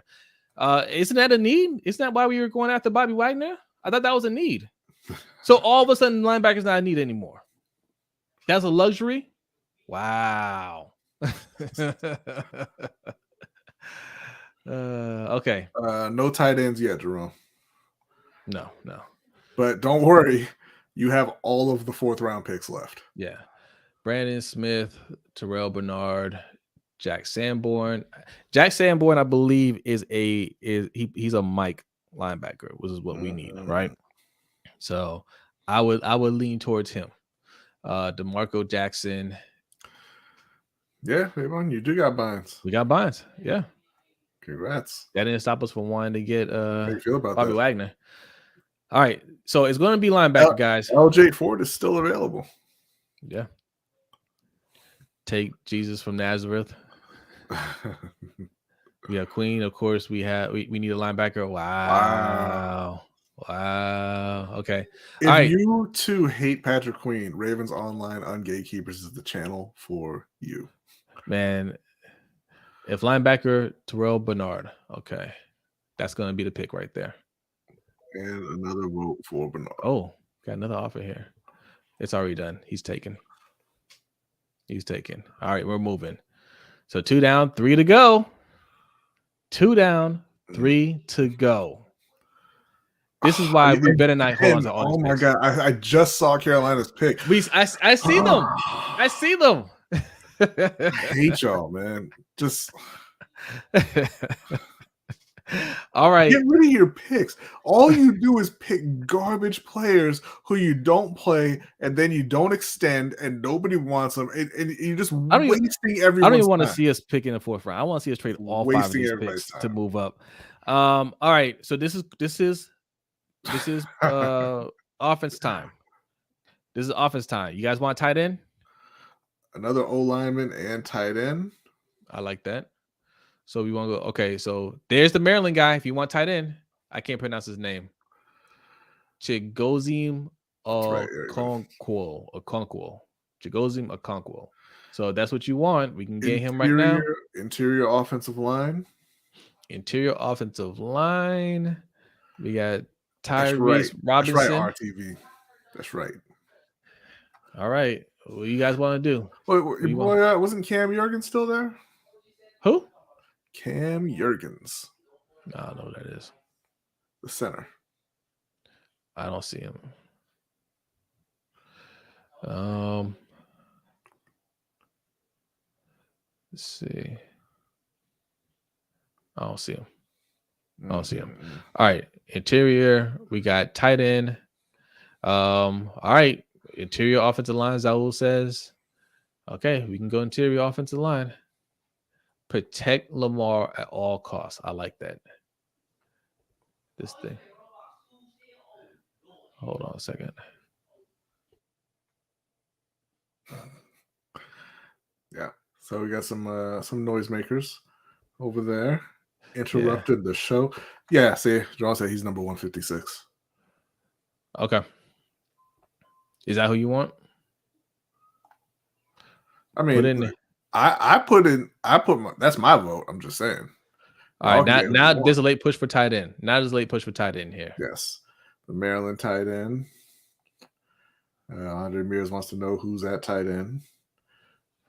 Isn't that a need? Isn't that why we were going after Bobby Wagner? I thought that was a need. So all of a sudden, linebacker's not a need anymore. That's a luxury? Wow. Okay. No tight ends yet, Jerome. No. But don't worry, you have all of the 4th-round picks left. Yeah. Brandon Smith, Terrell Bernard, Jack Sanborn. Jack Sanborn, I believe, he's a Mike linebacker, which is what we need, right? So I would lean towards him. DeMarco Jackson. Yeah, Avon, you do got Bynes. We got Bynes. Yeah. Congrats. That didn't stop us from wanting to get How you feel about Bobby that? Wagner. All right. So it's going to be linebacker, guys. LJ Ford is still available. Yeah. Take Jesus from Nazareth. We have Queen, of course. We need a linebacker. Wow. Okay. If you too hate Patrick Queen, Ravens Online on Gatekeepers is the channel for you. Man, if linebacker Terrell Bernard, okay, that's going to be the pick right there. And another vote for Bernard. Oh, got another offer here. It's already done. He's taken. All right, we're moving. So 2 down, 3 to go. 2 down, 3 to go. This is why we better not hold on to all these picks. Oh my God. I just saw Carolina's pick. I see them. I see them. I hate y'all, man. Just all right. Get rid of your picks. All you do is pick garbage players who you don't play, and then you don't extend, and nobody wants them, and you're just wasting everyone's I don't even want to time. see us pick in the 4th round. I want to see us trade all 5 of these picks to move up. All right. So this is offense time. This is offense time. You guys want tight end? Another O lineman and tight end. I like that. So we want to go. Okay, so there's the Maryland guy. If you want tight end, I can't pronounce his name. Chigoziem Okonkwo. Chigoziem Okonkwo. So that's what you want. We can get him right now. Interior offensive line. Interior offensive line. We got Tyrese Robinson. That's right, RTV. That's right. All right. What do you guys want to do? Wait, wasn't Cam Jurgens still there? Who? Cam Jurgens. I don't know who that is. The center. I don't see him. Let's see. I don't see him. All right. Interior. We got tight end. All right. Interior offensive line, Zaul says. Okay, we can go interior offensive line. Protect Lamar at all costs. I like that. This thing. Hold on a second. Yeah. So we got some noisemakers over there. Interrupted the show. Yeah, see, John said he's number 156. Okay. Is that who you want? I mean, that's my vote. I'm just saying. All right, now there's a late push for tight end. Now there's a late push for tight end here. Yes. The Maryland tight end. Andre Mears wants to know who's at tight end.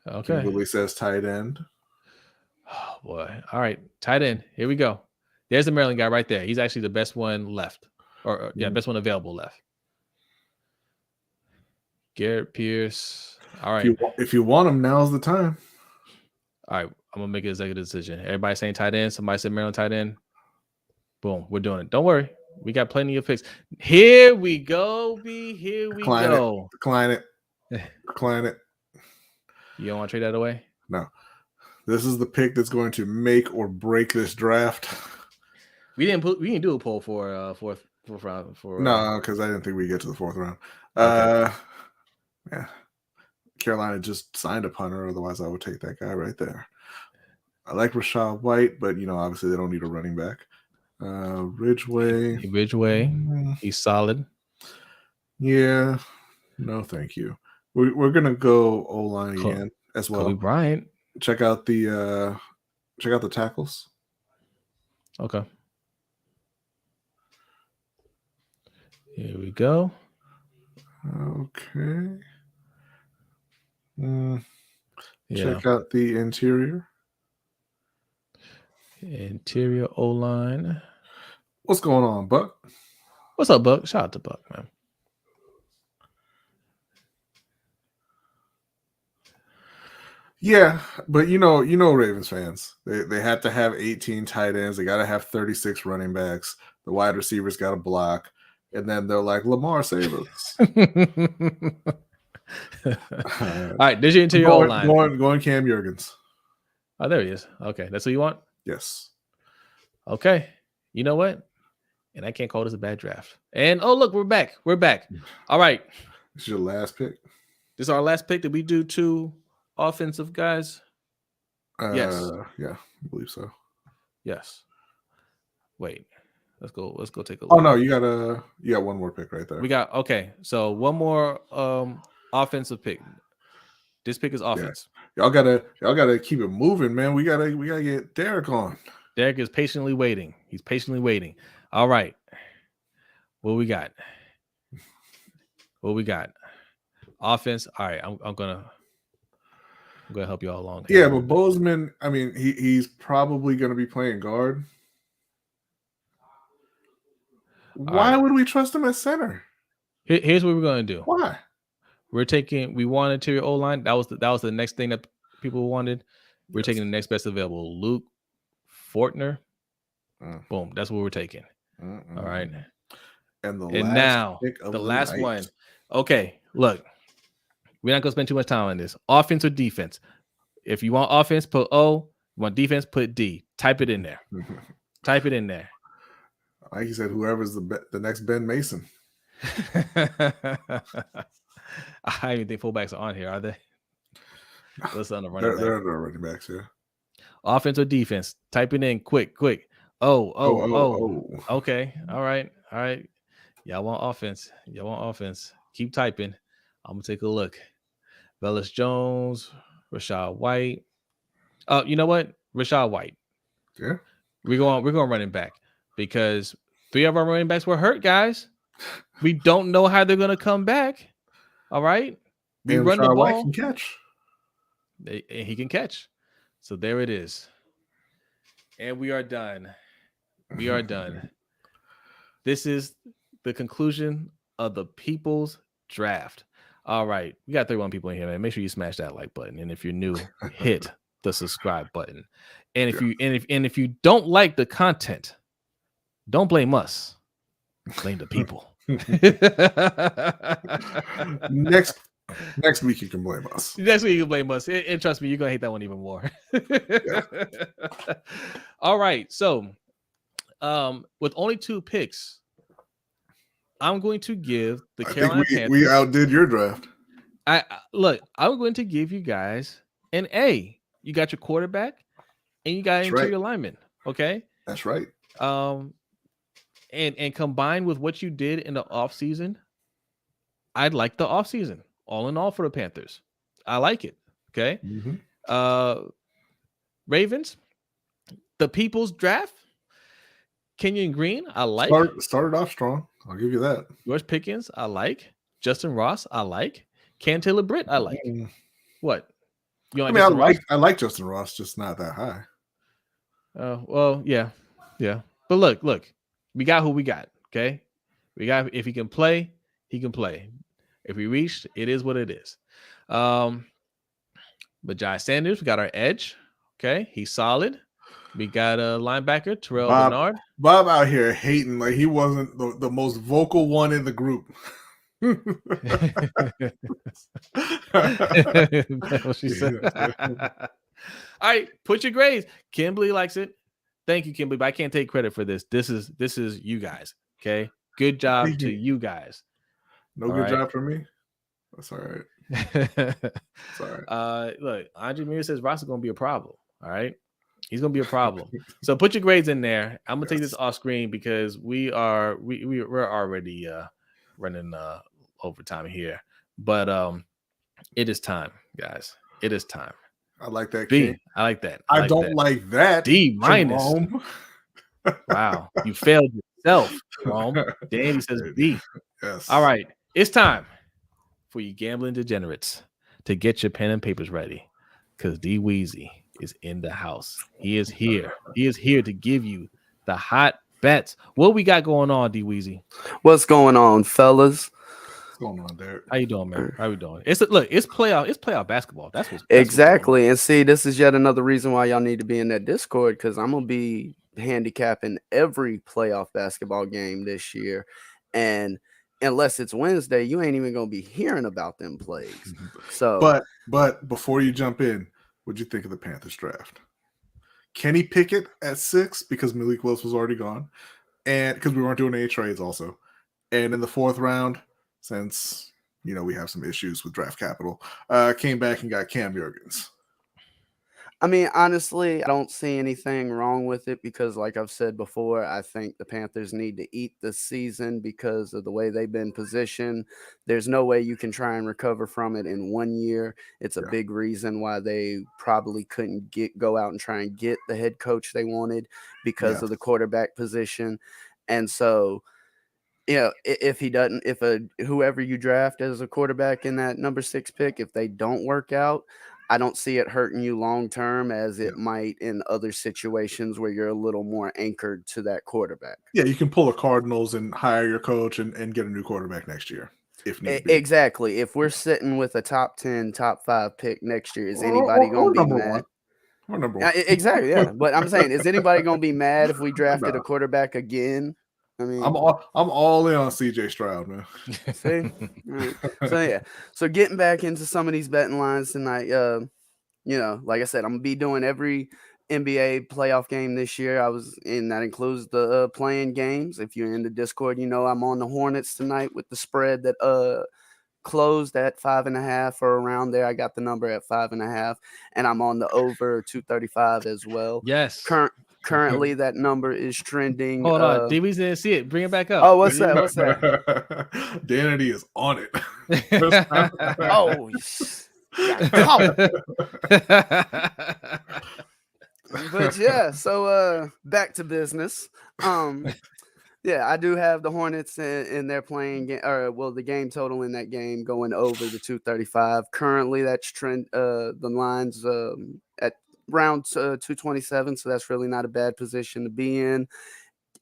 Okay. Kimberly says tight end. Oh, boy. All right. Tight end. Here we go. There's the Maryland guy right there. He's actually the best one left. Best one available left. Garrett Pierce. All right. If you want him, now's the time. All right. I'm going to make an executive decision. Everybody saying tight end. Somebody said Maryland tight end. Boom. We're doing it. Don't worry. We got plenty of picks. Here we go, B. Here we go. Decline it. You don't want to trade that away? No. This is the pick that's going to make or break this draft. We didn't do a poll for fourth round. No, because I didn't think we'd get to the 4th round. Okay. Yeah. Carolina just signed a punter, otherwise I would take that guy right there. I like Rashad White, but obviously they don't need a running back. Ridgeway, he's solid. Yeah, no, thank you. We're gonna go O-line again as well. Kobe Bryant. Check out the tackles. Okay. Here we go. Okay. Check out the interior. Interior O-line. What's going on, Buck? What's up, Buck? Shout out to Buck, man. Yeah, but Ravens fans, they had to have 18 tight ends. They got to have 36 running backs. The wide receivers got to block, and then they're like, Lamar, save us. All right, there's your interior line. Going Cam Jurgens. Oh, there he is. Okay, that's what you want? Yes. Okay. You know what? And I can't call this a bad draft. And oh, look, we're back. We're back. All right. This is your last pick. This is our last pick. Did we do 2 offensive guys? Yes. Yeah, I believe so. Yes. Wait. Let's go take a look. Oh no, you got one more pick right there. We got so one more offensive pick. This pick is offense. Yeah. Y'all gotta keep it moving, man. We gotta get Derek on. Derek is patiently waiting. He's patiently waiting. All right. What we got? Offense. All right. I'm gonna help you all along. Yeah, but Bozeman, I mean, he's probably gonna be playing guard. Why would we trust him at center? Here's what we're gonna do. Why? We wanted interior O-line. That was the next thing that people wanted. We're taking the next best available. Luke Fortner. Boom. That's what we're taking. All right. And the last one. Okay, look. We're not gonna spend too much time on this. Offense or defense. If you want offense, put O. You want defense, put D. Type it in there. Type it in there. Like you said, whoever's the next Ben Mason. I don't even think fullbacks are on here, are they? Let's on the running back. They're running backs, yeah. Offense or defense? Type it in quick. Oh. Okay. All right. Y'all want offense. Keep typing. I'm gonna take a look. Velus Jones, Rashad White. You know what? Rashad White. Yeah. We're going running back because 3 of our running backs were hurt, guys. We don't know how they're gonna come back. All right. We run the ball. White can catch. He can catch. So there it is. And we are done. This is the conclusion of the People's Draft. All right. We got 31 people in here, man. Make sure you smash that like button. And if you're new, hit the subscribe button. And if you don't like the content, don't blame us. Blame the people. Next week you can blame us. Next week you can blame us. And trust me, you're gonna hate that one even more. All right. So with only 2 picks, I'm going to give the Carolina Panthers. We outdid your draft. I'm going to give you guys an A. You got your quarterback and you got interior lineman. Okay. That's right. And combined with what you did in the offseason, I'd like the offseason. All in all for the Panthers. I like it. Okay. Mm-hmm. Ravens, the People's Draft. Kenyon Green, I like. Started off strong. I'll give you that. George Pickens, I like. Justin Ross, I like. Cam Taylor Britt, I like. What? I like Justin Ross, just not that high. Well, yeah. But look, we got who we got. Okay, we got. If he can play, he can play. If we reached, it is what it is. But Jai Sanders, we got our edge. Okay, he's solid. We got a linebacker, Terrell Bernard. Bob out here hating like he wasn't the most vocal one in the group. That's what she said. All right, put your grades. Kimberly likes it. Thank you, Kimberly, but I can't take credit for this. This is you guys. Okay, good job to you guys. No all good job for me. That's all right. Sorry. Look, Andre Mir says Ross is going to be a problem. All right. He's going to be a problem. So put your grades in there. I'm going to take this off screen because we're already running overtime here. But it is time, guys. It is time. I like that. B. I like that. I don't like that. D-. Wow. You failed yourself, Jerome. Danny says B. Yes. All right. It's time for you gambling degenerates to get your pen and papers ready because D-Weezy is in the house. He is here. He is here to give you the hot bets. What we got going on, D Weezy? What's going on, fellas? What's going on, Derek? How you doing, man? How we doing? It's playoff basketball. That's what's going on. Exactly. And see, this is yet another reason why y'all need to be in that Discord, because I'm gonna be handicapping every playoff basketball game this year. And unless it's Wednesday, you ain't even gonna be hearing about them plays. So But before you jump in, what'd you think of the Panthers draft? Kenny Pickett at 6 because Malik Willis was already gone, and because we weren't doing any trades also. And in the 4th round, since we have some issues with draft capital, came back and got Cam Jurgens. I mean, honestly, I don't see anything wrong with it because, like I've said before, I think the Panthers need to eat this season because of the way they've been positioned. There's no way you can try and recover from it in 1 year. It's a big reason why they probably couldn't go out and try and get the head coach they wanted because of the quarterback position. And so, if he doesn't, whoever you draft as a quarterback in that number 6 pick, if they don't work out, I don't see it hurting you long term as it might in other situations where you're a little more anchored to that quarterback. Yeah, you can pull the Cardinals and hire your coach and get a new quarterback next year if need be. Exactly. If we're sitting with a top 10, top 5 pick next year, is anybody going to be mad? Or number 1. Exactly, yeah. But I'm saying, is anybody going to be mad if we drafted a quarterback again? I mean, I'm all in on CJ Stroud, man. See? Right. So, yeah. So, getting back into some of these betting lines tonight, like I said, I'm going to be doing every NBA playoff game this year. That includes the playing games. If you're in the Discord, I'm on the Hornets tonight with the spread that closed at 5.5 or around there. I got the number at 5.5, and I'm on the over 235 as well. Yes. Currently, that number is trending. Hold on, DBs didn't see it. Bring it back up. Oh, what's that? What's that? Danity is on it. Oh, but yeah, so back to business. Yeah, I do have the Hornets in their playing game, the game total in that game going over the 235. Currently, that's trend. The lines at round 227, so that's really not a bad position to be in.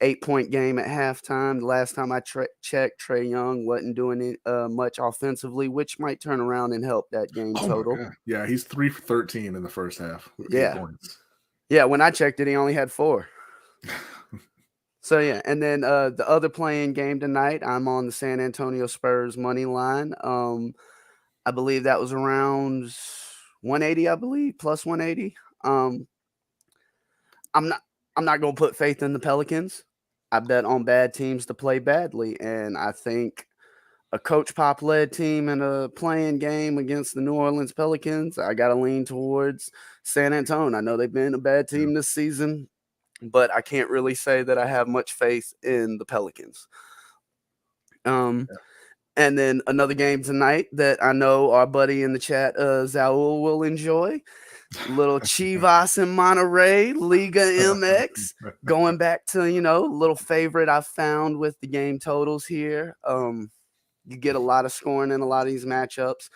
8-point game at halftime. The last time I checked, Trae Young wasn't doing much offensively, which might turn around and help that game total. Yeah, he's 3 for 13 in the first half. Yeah, when I checked it, he only had 4. So, yeah, and then the other playing game tonight, I'm on the San Antonio Spurs money line. I believe that was around 180, I believe, plus 180. I'm not going to put faith in the Pelicans. I bet on bad teams to play badly, and I think a Coach Pop-led team in a playing game against the New Orleans Pelicans, I got to lean towards San Antonio. I know they've been a bad team this season, but I can't really say that I have much faith in the Pelicans. And then another game tonight that I know our buddy in the chat, Zaul, will enjoy. Little Chivas in Monterrey, Liga MX. Going back to, little favorite I found with the game totals here. You get a lot of scoring in a lot of these matchups.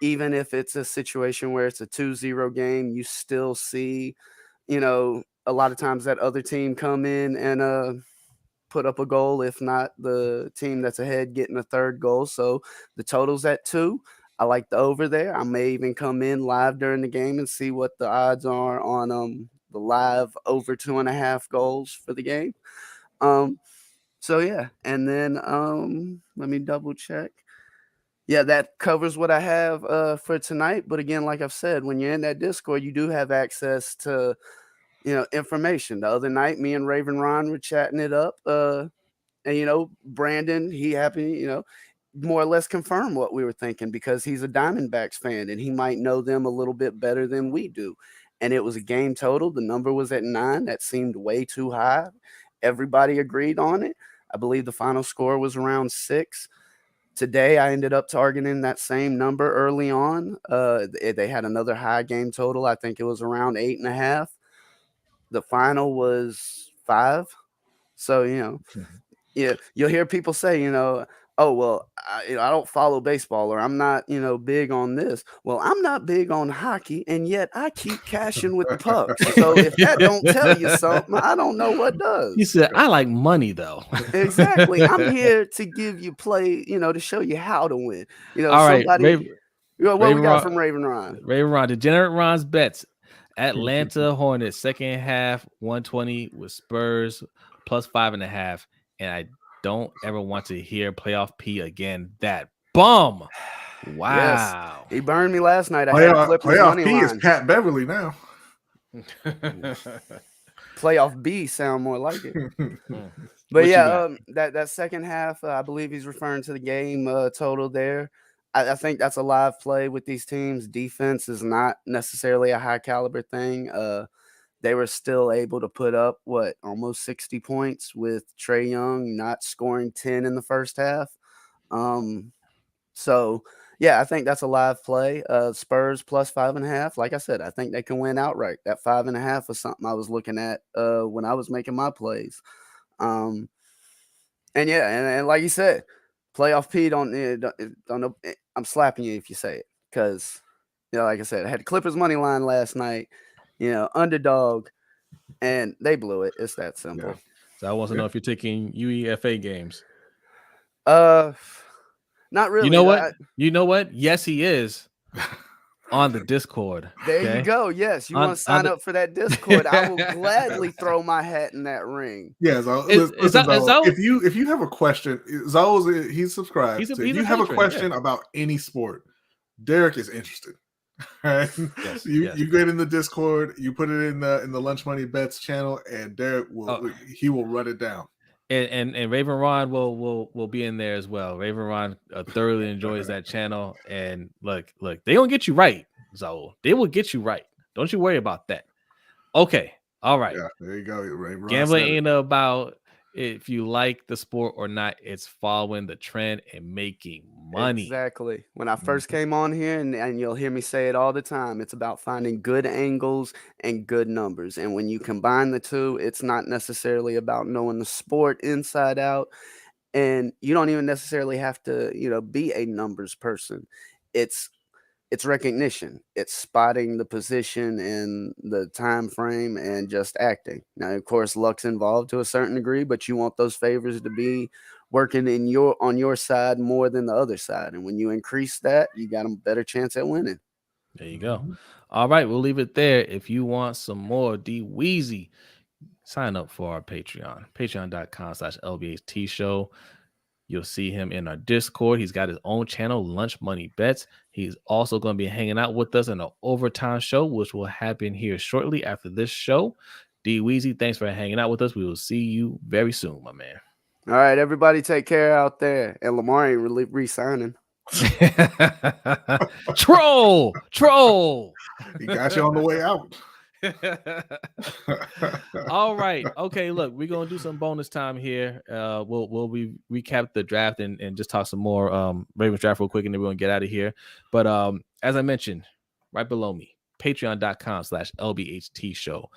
Even if it's a situation where it's a 2-0 game, you still see, a lot of times that other team come in and put up a goal, if not the team that's ahead getting a third goal. So the total's at 2. I like the over there. I may even come in live during the game and see what the odds are on the live over 2.5 goals for the game. So yeah, and then let me double check. Yeah, that covers what I have for tonight. But again, like I've said, when you're in that Discord, you do have access to information. The other night, me and Raven Ron were chatting it up. And Brandon, he happened, more or less confirm what we were thinking because he's a Diamondbacks fan and he might know them a little bit better than we do. And it was a game total. The number was at 9. That seemed way too high. Everybody agreed on it. I believe the final score was around 6. Today, I ended up targeting that same number early on. They had another high game total. I think it was around 8.5. The final was 5. So, yeah, you'll hear people say, oh, well, I don't follow baseball, or I'm not, big on this. Well, I'm not big on hockey, and yet I keep cashing with the pucks. So if that don't tell you something, I don't know what He does. said, "I like money, though." Exactly. I'm here to give you play, to show you how to win. All right, Somebody, what we Raven got Ron, from Raven Ron? Raven Ron, Degenerate Ron's bets. Atlanta Hornets second half 120 with Spurs plus 5.5, and I don't ever want to hear playoff P again. That bum. Yes, Wow. he burned me last night. I had Clippers playoff money P is line. Pat Beverly now. Playoff B sound more like it. But What yeah, that second half, I believe he's referring to the game total there. I think that's a live play with these teams. Defense is not necessarily a high caliber thing. They were still able to put up almost 60 points with Trae Young not scoring 10 in the first half. So yeah, I think that's a live play. Spurs plus 5.5. Like I said, I think they can win outright. That 5.5 was something I was looking at when I was making my plays. And yeah, and like you said, playoff P don't know. I'm slapping you if you say it, because like I said, I had the Clippers money line last night. Underdog, and they blew it. It's that simple. Yeah. So I want to know if you're taking UEFA games. Not really. You know what? You know what? Yes, he is. On the Discord. There you go. Yes, you want to sign up for that Discord? I will gladly throw my hat in that ring. Yeah, if you have a question, he's subscribed. If you have a question about any sport, Derek is interested. Right? Yes, you get in the Discord, you put it in the Lunch Money Bets channel, and Derek will run it down. And Raven Ron will be in there as well. Raven Ron thoroughly enjoys that channel. And look, they gonna get you right, Zaul. They will get you right. Don't you worry about that. Okay, all right. Yeah, there you go. Raven Ron Gambling ain't about if you like the sport or not. It's following the trend and making money. Exactly. When I first came on here, and you'll hear me say it all the time, it's about finding good angles and good numbers. And when you combine the two, it's not necessarily about knowing the sport inside out. And you don't even necessarily have to, be a numbers person. It's recognition. It's spotting the position and the time frame and just acting. Now, of course, luck's involved to a certain degree, but you want those favors to be working on your side more than the other side. And when you increase that, you got a better chance at winning. There you go. All right, we'll leave it there. If you want some more D Weezy, sign up for our Patreon. Patreon.com/LBHT show. You'll see him in our Discord. He's got his own channel, Lunch Money Bets. He's also going to be hanging out with us in an overtime show, which will happen here shortly after this show. D Weezy, thanks for hanging out with us. We will see you very soon, my man. All right, everybody take care out there. And Lamar ain't really re-signing. Troll. He got you on the way out. All right. Okay, look, we're gonna do some bonus time here. We'll recap the draft and just talk some more Ravens draft real quick, and then we're gonna get out of here. But as I mentioned, right below me, patreon.com/LBHT show.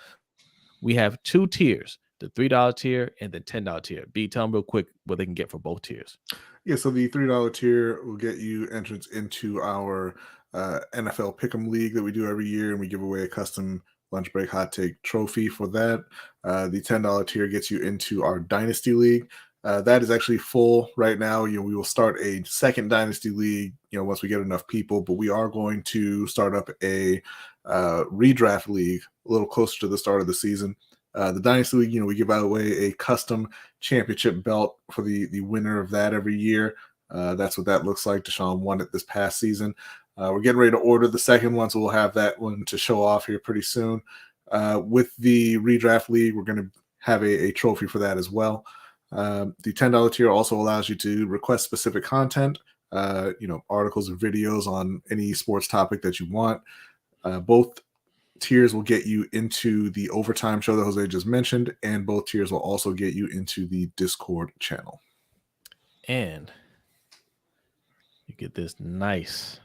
We have two tiers, the $3 tier and the $10 tier. B, tell them real quick what they can get for both tiers. Yeah, so the $3 tier will get you entrance into our NFL Pick'em League that we do every year, and we give away a custom Lunch Break Hot Take trophy for that. The $10 tier gets you into our Dynasty League. That is actually full right now. We will start a second Dynasty League, once we get enough people, but we are going to start up a redraft league a little closer to the start of the season. The Dynasty League, we give away a custom championship belt for the winner of that every year. That's what that looks like. Deshaun won it this past season. We're getting ready to order the second one, so we'll have that one to show off here pretty soon. With the redraft league, we're going to have a trophy for that as well. The $10 tier also allows you to request specific content, articles and videos on any sports topic that you want. Both tiers will get you into the overtime show that Jose just mentioned, and both tiers will also get you into the Discord channel. And you get this nice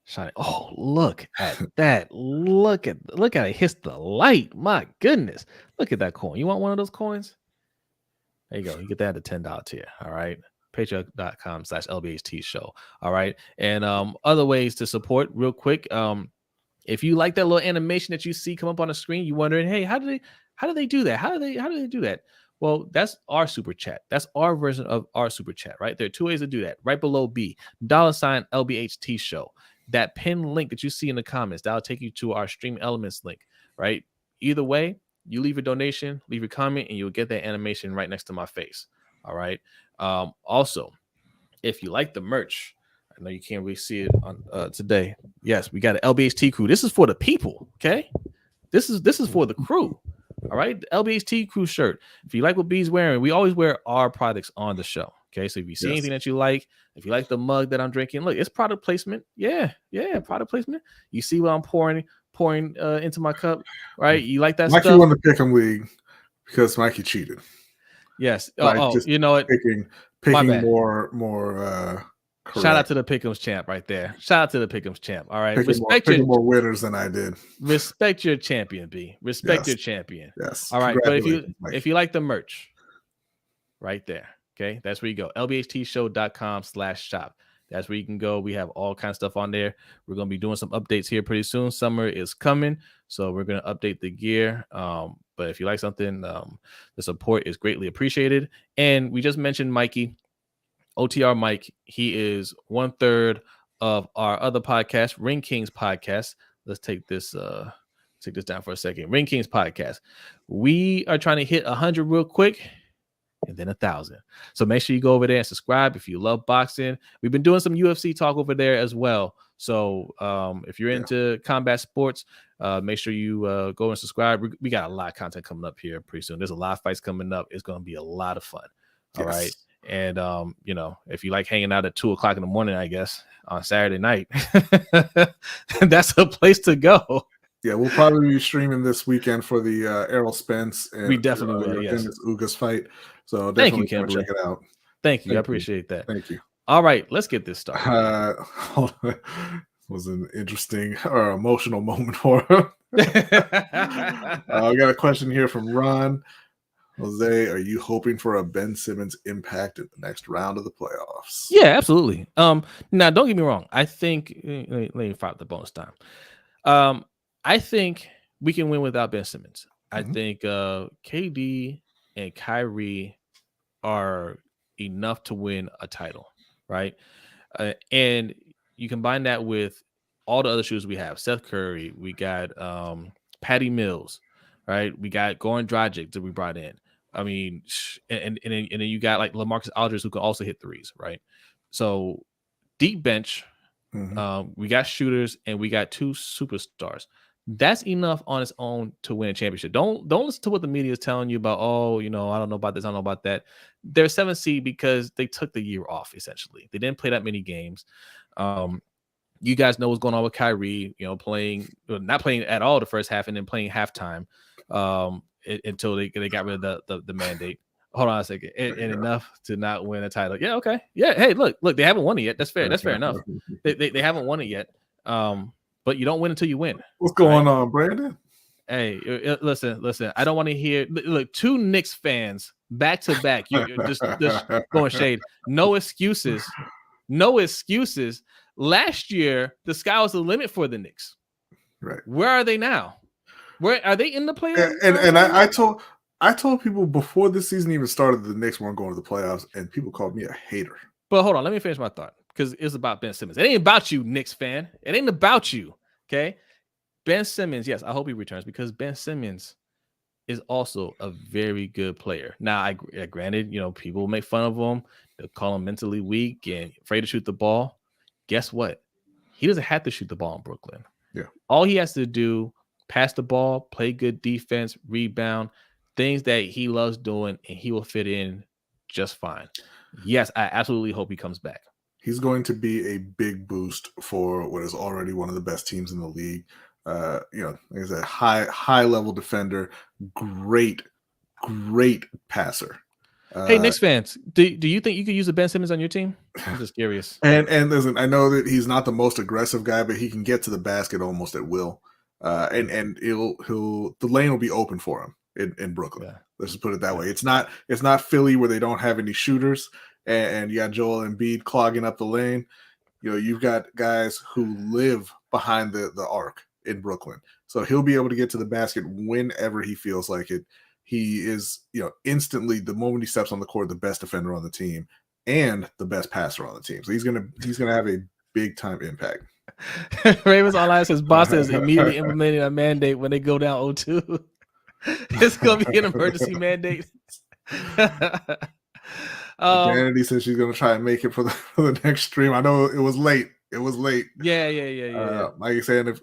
shiny. Oh, look at that. Look at it. Hits the light. My goodness. Look at that coin. You want one of those coins? There you go. You get that at the $10 tier. All right. patreon.com/LBHT show. All right. And other ways to support real quick. If you like that little animation that you see come up on the screen, you wondering, hey, how do they do that? How do they do that? Well, that's our super chat. That's our version of our super chat, right? There are two ways to do that. Right below B, $LBHT show. That pinned link that you see in the comments, that'll take you to our Stream Elements link, right? Either way, you leave a donation, leave a comment, and you'll get that animation right next to my face. All right. Also, if you like the merch, I know you can't really see it on today. Yes, we got an LBHT crew. This is for the people, okay? This is for the crew. All right, the LBHT crew shirt. If you like what B's wearing, we always wear our products on the show. Okay, so if you see anything that you like, if you like the mug that I'm drinking, look, it's product placement. Yeah, product placement. You see what I'm pouring into my cup, right? You like that Mikey stuff? won the pick'em league because Mikey cheated. Yes. Just you know what? Picking more. Shout out to the Pick'ems champ right there. Shout out to the Pick'ems champ. All right. Picking more winners than I did. Respect your champion, B. Respect your champion. Yes. All right. But if you like the merch, right there. Okay. That's where you go. lbhtshow.com/shop. That's where you can go. We have all kinds of stuff on there. We're going to be doing some updates here pretty soon. Summer is coming. So we're going to update the gear. But if you like something, the support is greatly appreciated. And we just mentioned Mikey. OTR Mike, he is 1/3 of our other podcast, Ring Kings podcast. Let's take this down for a second. Ring Kings podcast. We are trying to hit 100 real quick and then 1,000. So make sure you go over there and subscribe if you love boxing. We've been doing some UFC talk over there as well. So if you're into combat sports, make sure you go and subscribe. We got a lot of content coming up here pretty soon. There's a lot of fights coming up. It's going to be a lot of fun. All right. And, if you like hanging out at 2:00 in the morning, I guess on Saturday night, that's a place to go. Yeah, we'll probably be streaming this weekend for the Errol Spence and we definitely will. Yes, Ugas fight. So definitely check it out. Thank you. I appreciate that. Thank you. All right, let's get this started. Was an interesting or emotional moment for him. I got a question here from Ron. Jose, are you hoping for a Ben Simmons impact in the next round of the playoffs? Yeah, absolutely. Now don't get me wrong. I think let me fire up the bonus time. I think we can win without Ben Simmons. I think KD and Kyrie are enough to win a title, right? And you combine that with all the other shooters we have. Seth Curry, we got Patty Mills, right? We got Goran Dragic that we brought in. I mean, and then you got like LaMarcus Aldridge who can also hit threes, right? So deep bench, we got shooters and we got two superstars. That's enough on its own to win a championship. Don't listen to what the media is telling you about. Oh, I don't know about this, I don't know about that. They're 7th seed because they took the year off. Essentially, they didn't play that many games. You guys know what's going on with Kyrie. Not playing at all the first half and then playing halftime. Until they got rid of the mandate. Hold on a second. And enough to not win a title. Yeah, okay. Yeah, hey, look, they haven't won it yet. That's fair. That's fair enough. They haven't won it yet. But you don't win until you win. What's going on, Brandon? Hey, listen. I don't want to hear. Look, 2 Knicks fans back to back. You're just going shade. No excuses. No excuses. Last year, the sky was the limit for the Knicks. Right. Where are they now? Where are they in the playoffs? And I told people before this season even started the Knicks weren't going to the playoffs, and people called me a hater. But hold on, let me finish my thought because it's about Ben Simmons. It ain't about you, Knicks fan. It ain't about you. Okay, Ben Simmons. Yes, I hope he returns because Ben Simmons is also a very good player. Now, I granted, people make fun of him. They'll call him mentally weak and afraid to shoot the ball. Guess what? He doesn't have to shoot the ball in Brooklyn. Yeah, all he has to do. Pass the ball, play good defense, rebound, things that he loves doing, and he will fit in just fine. Yes, I absolutely hope he comes back. He's going to be a big boost for what is already one of the best teams in the league. He's a high level defender, great passer. Hey, Knicks fans, do you think you could use a Ben Simmons on your team? I'm just curious. And listen, I know that he's not the most aggressive guy, but he can get to the basket almost at will. And the lane will be open for him in Brooklyn. Yeah. Let's just put it that way. It's not Philly where they don't have any shooters. and you got Joel Embiid clogging up the lane. You've got guys who live behind the arc in Brooklyn. So he'll be able to get to the basket whenever he feels like it. He is, instantly, the moment he steps on the court, the best defender on the team and the best passer on the team. So he's gonna have a big time impact. Ravens Online says Boston is immediately implementing a mandate when they go down 0-2. It's gonna be an emergency mandate. Vanity says she's gonna try and make it for the next stream. I know it was late. Yeah. Like you're saying, if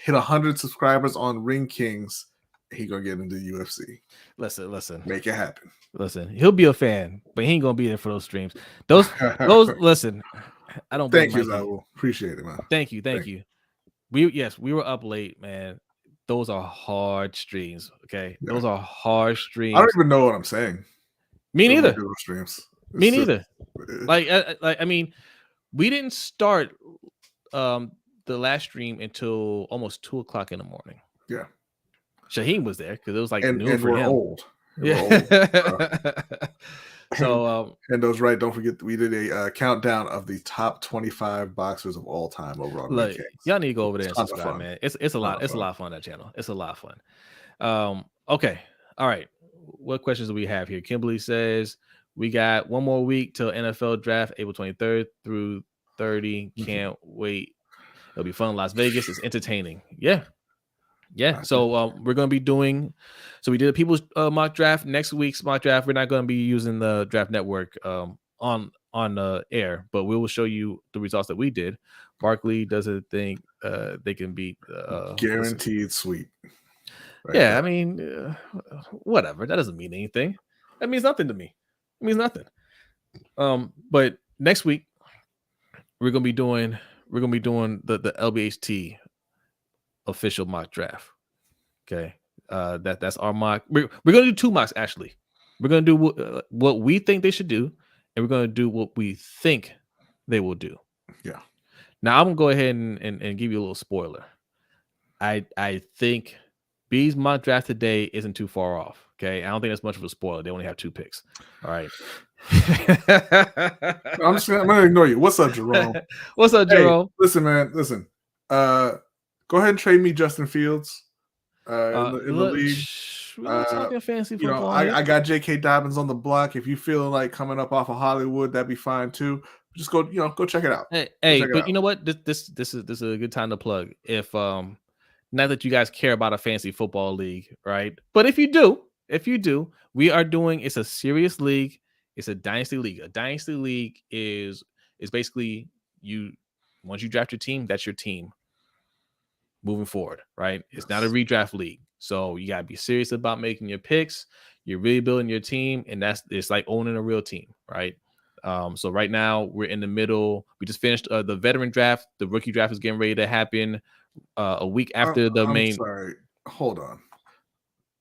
hit 100 subscribers on Ring Kings, he gonna get into UFC. Listen. Make it happen. Listen, he'll be a fan, but he ain't gonna be there for those streams. Those listen. I don't. Thank you, Raul. Appreciate it, man. Thank you. We were up late, man. Those are hard streams. Okay, yeah. Those are hard streams. I don't even know what I'm saying. Me neither. Streams. Me neither. Like I mean, we didn't start the last stream until almost 2:00 in the morning. Yeah. Shaheen was there because it was like noon and for we're him. Old. So and those right, don't forget we did a countdown of the top 25 boxers of all time over on look, y'all need to go over there and subscribe, man. It's a lot. It's a lot of fun on that channel. It's a lot of fun. Okay. All right. What questions do we have here? Kimberly says we got one more week till NFL draft, April 23rd through 30. Can't wait. It'll be fun in Las Vegas. It's entertaining. Yeah. So we're going to be doing. So we did a people's mock draft. Next week's mock draft, we're not going to be using the Draft Network on the air, but we will show you the results that we did. Barkley doesn't think they can beat guaranteed sweep. Right there. I mean, whatever. That doesn't mean anything. That means nothing to me. It means nothing. But next week we're gonna be doing the LBHT official mock draft. Okay, that's our mock. We're gonna do two mocks actually. We're gonna do what we think they should do, and we're gonna do what we think they will do. Yeah. Now I'm gonna go ahead and give you a little spoiler. I think B's mock draft today isn't too far off. Okay, I don't think that's much of a spoiler. They only have 2 picks. All right. I'm gonna ignore you. What's up, Jerome? What's up, Jerome? Hey, listen, man. Listen. Go ahead and trade me Justin Fields in the league. We're talking fancy football. I got J.K. Dobbins on the block. If you feel like coming up off of Hollywood, that'd be fine too. Just go check it out. But you know what? This is a good time to plug. If not that you guys care about a fantasy football league, right? But if you do, we are doing. It's a serious league. It's a dynasty league. A dynasty league is basically once you draft your team, that's your team moving forward, right? It's not a redraft league. So you got to be serious about making your picks. You're really building your team, and it's like owning a real team, right? So right now we're in the middle. We just finished the veteran draft. The rookie draft is getting ready to happen a week after the main. Sorry, hold on.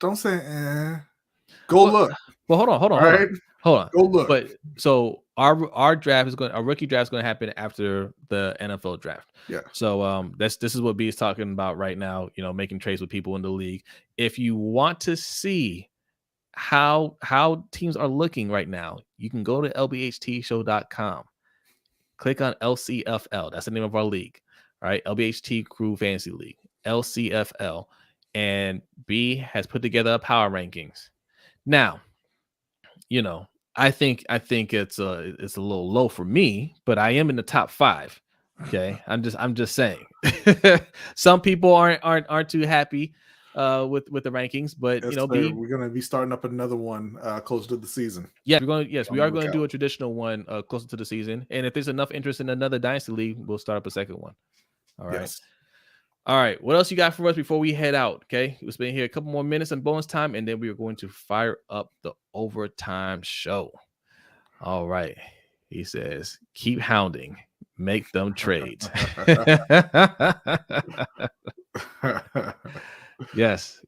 Don't say Go look. Well, hold on. Right? Hold on. Go look. But so our rookie draft is going to happen after the NFL draft. Yeah. So this is what B is talking about right now. Making trades with people in the league. If you want to see how teams are looking right now, you can go to lbhtshow.com. Click on LCFL. That's the name of our league. All right, LBHT Crew Fantasy League, LCFL, and B has put together a power rankings. Now, I think it's a little low for me, but I am in the top 5. Okay, I'm just saying. Some people aren't too happy with the rankings, but we're gonna be starting up another one closer to the season. Yeah, we are going to do a traditional one closer to the season, and if there's enough interest in another dynasty league, we'll start up a second one. All right. Yes. All right. What else you got for us before we head out? Okay. We'll spend here a couple more minutes in bonus time, and then we are going to fire up the overtime show. All right. He says, keep hounding. Make them trades. Yes.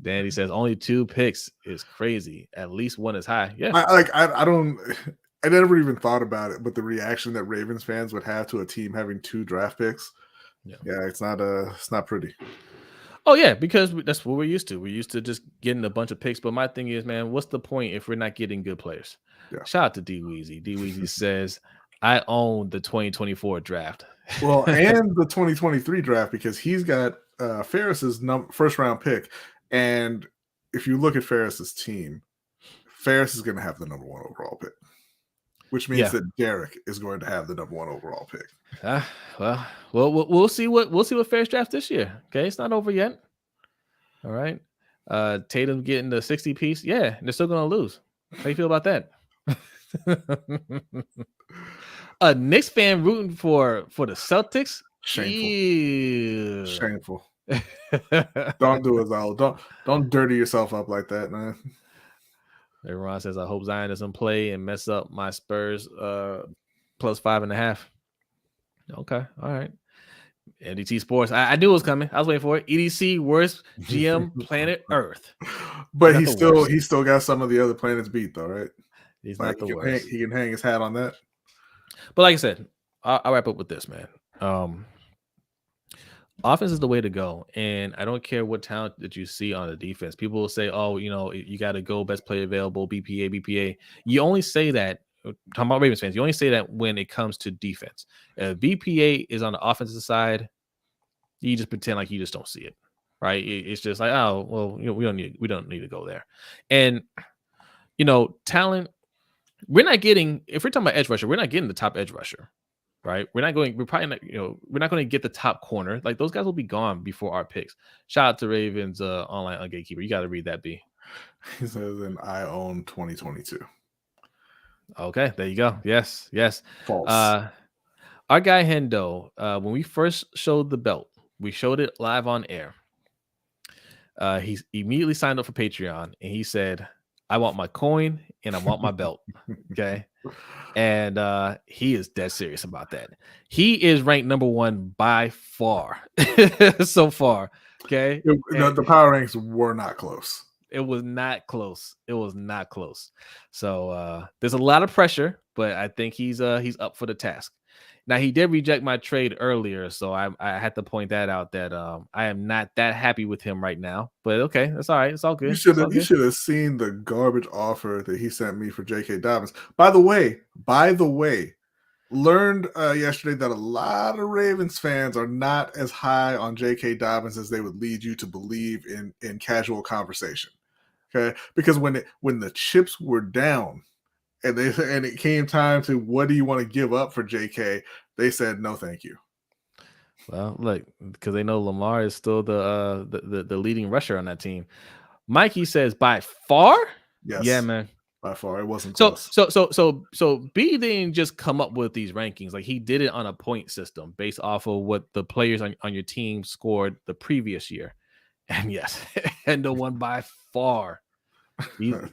Danny says only 2 picks is crazy. At least one is high. Yeah. I never even thought about it, but the reaction that Ravens fans would have to a team having 2 draft picks. Yeah, it's not pretty. Oh yeah, because that's what we're used to. We're used to just getting a bunch of picks. But my thing is, man, what's the point if we're not getting good players? Yeah. Shout out to D Weezy. D Weezy says, "I own the 2024 draft." Well, and the 2023 draft because he's got Ferris's first round pick, and if you look at Ferris's team, Ferris is going to have the number 1 overall pick, which means that Derek is going to have the number 1 overall pick. Well, we'll see what Ferris draft this year. Okay, it's not over yet. All right. Tatum getting the 60 piece. Yeah, they're still gonna lose. How do you feel about that? A Knicks fan rooting for the Celtics. Shameful. Ew. Shameful. Don't do it, Zalo. Don't dirty yourself up like that, man. Ron says, I hope Zion doesn't play and mess up my Spurs plus 5.5. Okay, all right. MDT Sports. I knew it was coming. I was waiting for it. EDC, worst GM planet Earth. But he still got some of the other planets beat, though, right? He's not the worst. He can hang his hat on that. But like I said, I'll wrap up with this, man. Offense is the way to go, and I don't care what talent that you see on the defense. People will say, "Oh, you got to go best player available, BPA." You only say that. Talking about Ravens fans, you only say that when it comes to defense. BPA is on the offensive side. You just pretend like you just don't see it, right? It's just like, oh, well, we don't need to go there. And talent. We're not getting, if we're talking about edge rusher, we're not getting the top edge rusher, right? We're probably not, we're not going to get the top corner. Like those guys will be gone before our picks. Shout out to Ravens online on Gatekeeper. You got to read that, B. He says, and I own 2022. Okay, there you go. Yes. False. Our guy Hendo, when we first showed the belt, we showed it live on air. He immediately signed up for Patreon and he said, I want my coin and I want my belt. Okay. And he is dead serious about that. He is ranked number 1 by far so far. Okay. The power ranks were not close. It was not close. So there's a lot of pressure, but I think he's up for the task. Now he did reject my trade earlier, so I had to point that out that I am not that happy with him right now. But okay, that's all right. It's all good. You should have seen the garbage offer that he sent me for J.K. Dobbins. By the way, learned yesterday that a lot of Ravens fans are not as high on J.K. Dobbins as they would lead you to believe in casual conversation. Okay, because when the chips were down. And it came time to what do you want to give up for JK? They said no, thank you. Well, look, because they know Lamar is still the leading rusher on that team. Mikey says by far. Yes. Yeah, man. By far, it wasn't close. So B didn't just come up with these rankings. Like he did it on a point system based off of what the players on your team scored the previous year. And yes, Hendo won by far.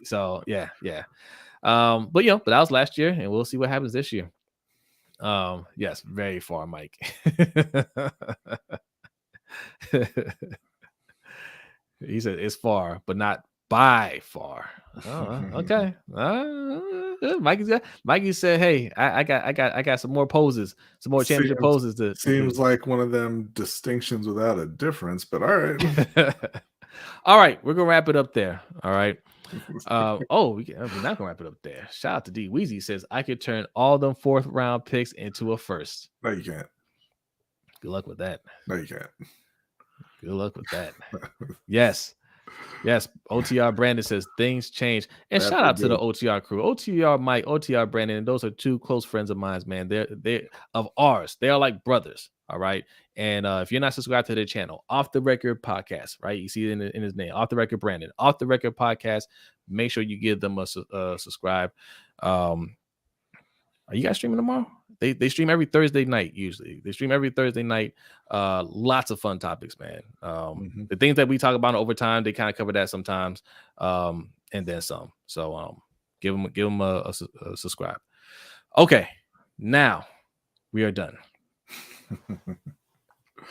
So yeah. But that was last year, and we'll see what happens this year. Yes, very far, Mike. He said it's far, but not by far. Oh, okay. Mikey said, "Hey, I got some more poses, some more championship poses." Seems like one of them distinctions without a difference, but all right. All right, we're gonna wrap it up there. All right. We're not gonna wrap it up there. Shout out to D Weezy says I could turn all them 4th round picks into a first. No, you can't. Good luck with that. No, you can't. Good luck with that. Yes. OTR Brandon says things change. And shout out to the OTR crew. OTR Mike, OTR Brandon, and those are 2 close friends of mine, man. They're of ours. They are like brothers. All right. And if you're not subscribed to their channel, Off the Record Podcast, right? You see it in his name, Off the Record Brandon, Off the Record Podcast. Make sure you give them a subscribe. Are you guys streaming tomorrow? They stream every Thursday night. Usually they stream every Thursday night. Lots of fun topics, man. The things that we talk about over time, they kind of cover that sometimes, and then some. So give them a subscribe. Okay, now we are done.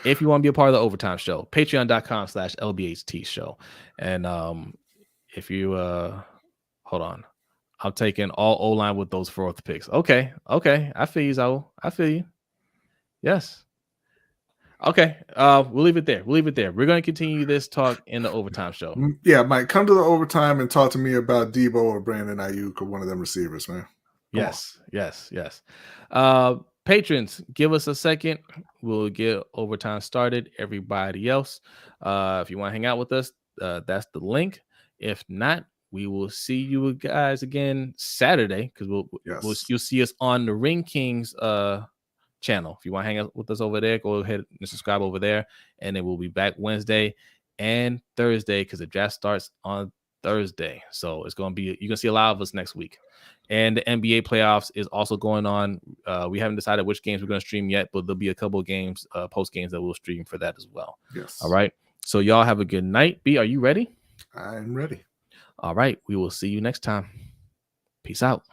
If you want to be a part of the Overtime Show, patreon.com/LBHT show. And if you hold on, I'm taking all O-line with those 4th picks. Okay. I feel you, Zoe. I feel you. Yes. Okay. We'll leave it there. We're going to continue this talk in the overtime show. Yeah, Mike, come to the overtime and talk to me about Debo or Brandon Ayuk or one of them receivers, man. Yes. Patrons, give us a second. We'll get overtime started. Everybody else, if you want to hang out with us, that's the link. If not, we will see you guys again Saturday because you'll see us on the Ring Kings channel. If you want to hang out with us over there, go ahead and subscribe over there, and then we'll be back Wednesday and Thursday because the draft starts on Thursday. So it's going to be, you're going to see a lot of us next week. And the NBA playoffs is also going on. We haven't decided which games we're going to stream yet, but there'll be a couple of games, post games that we'll stream for that as well. Yes. All right. So y'all have a good night. B, are you ready? I'm ready. All right. We will see you next time. Peace out.